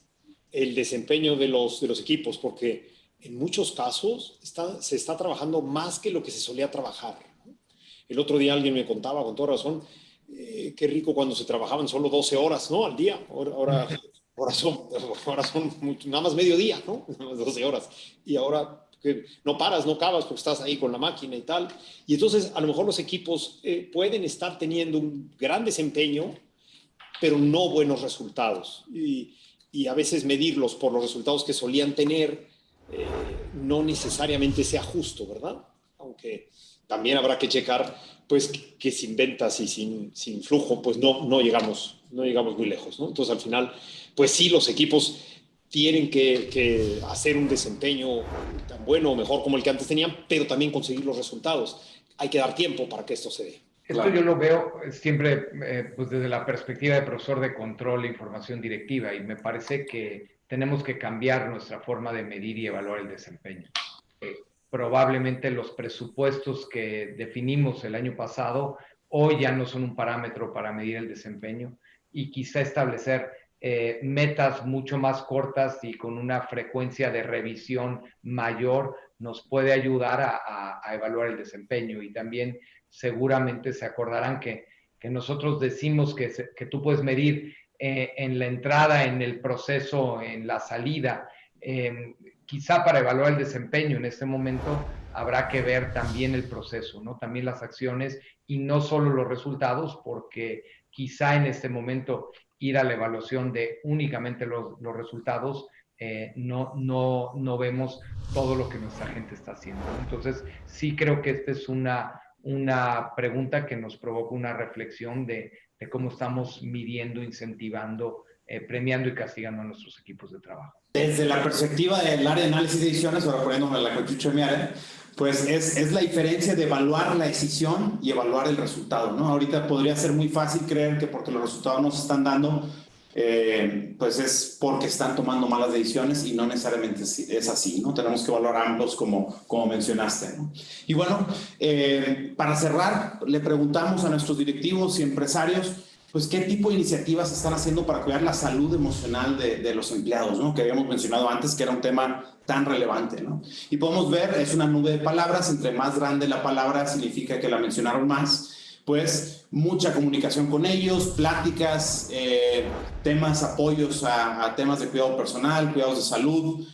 el desempeño de los equipos, porque en muchos casos se está trabajando más que lo que se solía trabajar. El otro día alguien me contaba, con toda razón, qué rico cuando se trabajaban solo 12 horas, ¿no? Al día. Ahora son nada más mediodía, ¿no? Nada más 12 horas. Y ahora que no paras, no acabas porque estás ahí con la máquina y tal. Y entonces a lo mejor los equipos pueden estar teniendo un gran desempeño, pero no buenos resultados. Y a veces medirlos por los resultados que solían tener no necesariamente sea justo, ¿verdad? Aunque también habrá que checar pues que sin ventas y sin flujo pues no llegamos muy lejos, ¿no? Entonces al final pues sí, los equipos tienen que hacer un desempeño tan bueno o mejor como el que antes tenían, pero también conseguir los resultados. Hay que dar tiempo para que esto se dé. Esto yo lo veo siempre pues desde la perspectiva de profesor de control e información directiva, y me parece que tenemos que cambiar nuestra forma de medir y evaluar el desempeño. Probablemente los presupuestos que definimos el año pasado hoy ya no son un parámetro para medir el desempeño, y quizá establecer metas mucho más cortas y con una frecuencia de revisión mayor nos puede ayudar a evaluar el desempeño. Y también seguramente se acordarán que nosotros decimos que tú puedes medir en la entrada, en el proceso, en la salida. Quizá para evaluar el desempeño en este momento habrá que ver también el proceso, ¿no? También las acciones y no solo los resultados, porque quizá en este momento ir a la evaluación de únicamente los resultados, no vemos todo lo que nuestra gente está haciendo. Entonces, sí creo que esta es una pregunta que nos provoca una reflexión de cómo estamos midiendo, incentivando, premiando y castigando a nuestros equipos de trabajo. Desde la perspectiva del área de análisis de decisiones, ahora poniéndome la cachucha de mi área, pues es la diferencia de evaluar la decisión y evaluar el resultado, ¿no? Ahorita podría ser muy fácil creer que porque los resultados no se están dando, pues es porque están tomando malas decisiones, y no necesariamente es así, ¿no? Tenemos que evaluar ambos como mencionaste, ¿no? Y bueno, para cerrar, le preguntamos a nuestros directivos y empresarios, pues qué tipo de iniciativas están haciendo para cuidar la salud emocional de los empleados, ¿no? Que habíamos mencionado antes que era un tema tan relevante, ¿no? Y podemos ver, es una nube de palabras, entre más grande la palabra significa que la mencionaron más, pues mucha comunicación con ellos, pláticas, temas, apoyos a temas de cuidado personal, cuidados de salud,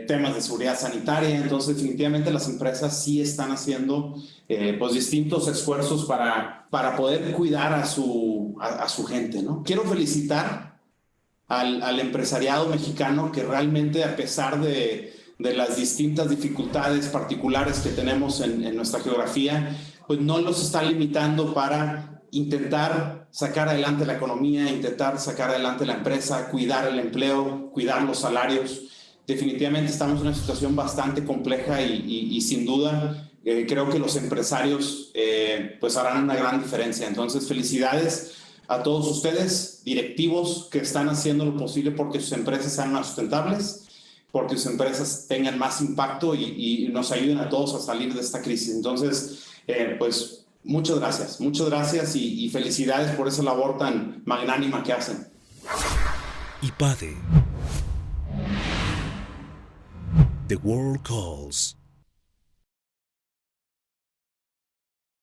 temas de seguridad sanitaria. Entonces definitivamente las empresas sí están haciendo pues distintos esfuerzos para poder cuidar a su gente, ¿no? Quiero felicitar al empresariado mexicano que realmente, a pesar de las distintas dificultades particulares que tenemos en nuestra geografía, pues no los está limitando para intentar sacar adelante la economía, intentar sacar adelante la empresa, cuidar el empleo, cuidar los salarios. Definitivamente estamos en una situación bastante compleja y sin duda creo que los empresarios pues harán una gran diferencia. Entonces, felicidades a todos ustedes, directivos, que están haciendo lo posible porque sus empresas sean más sustentables, porque sus empresas tengan más impacto y nos ayuden a todos a salir de esta crisis. Entonces, pues muchas gracias y felicidades por esa labor tan magnánima que hacen. IPADE. The World Calls.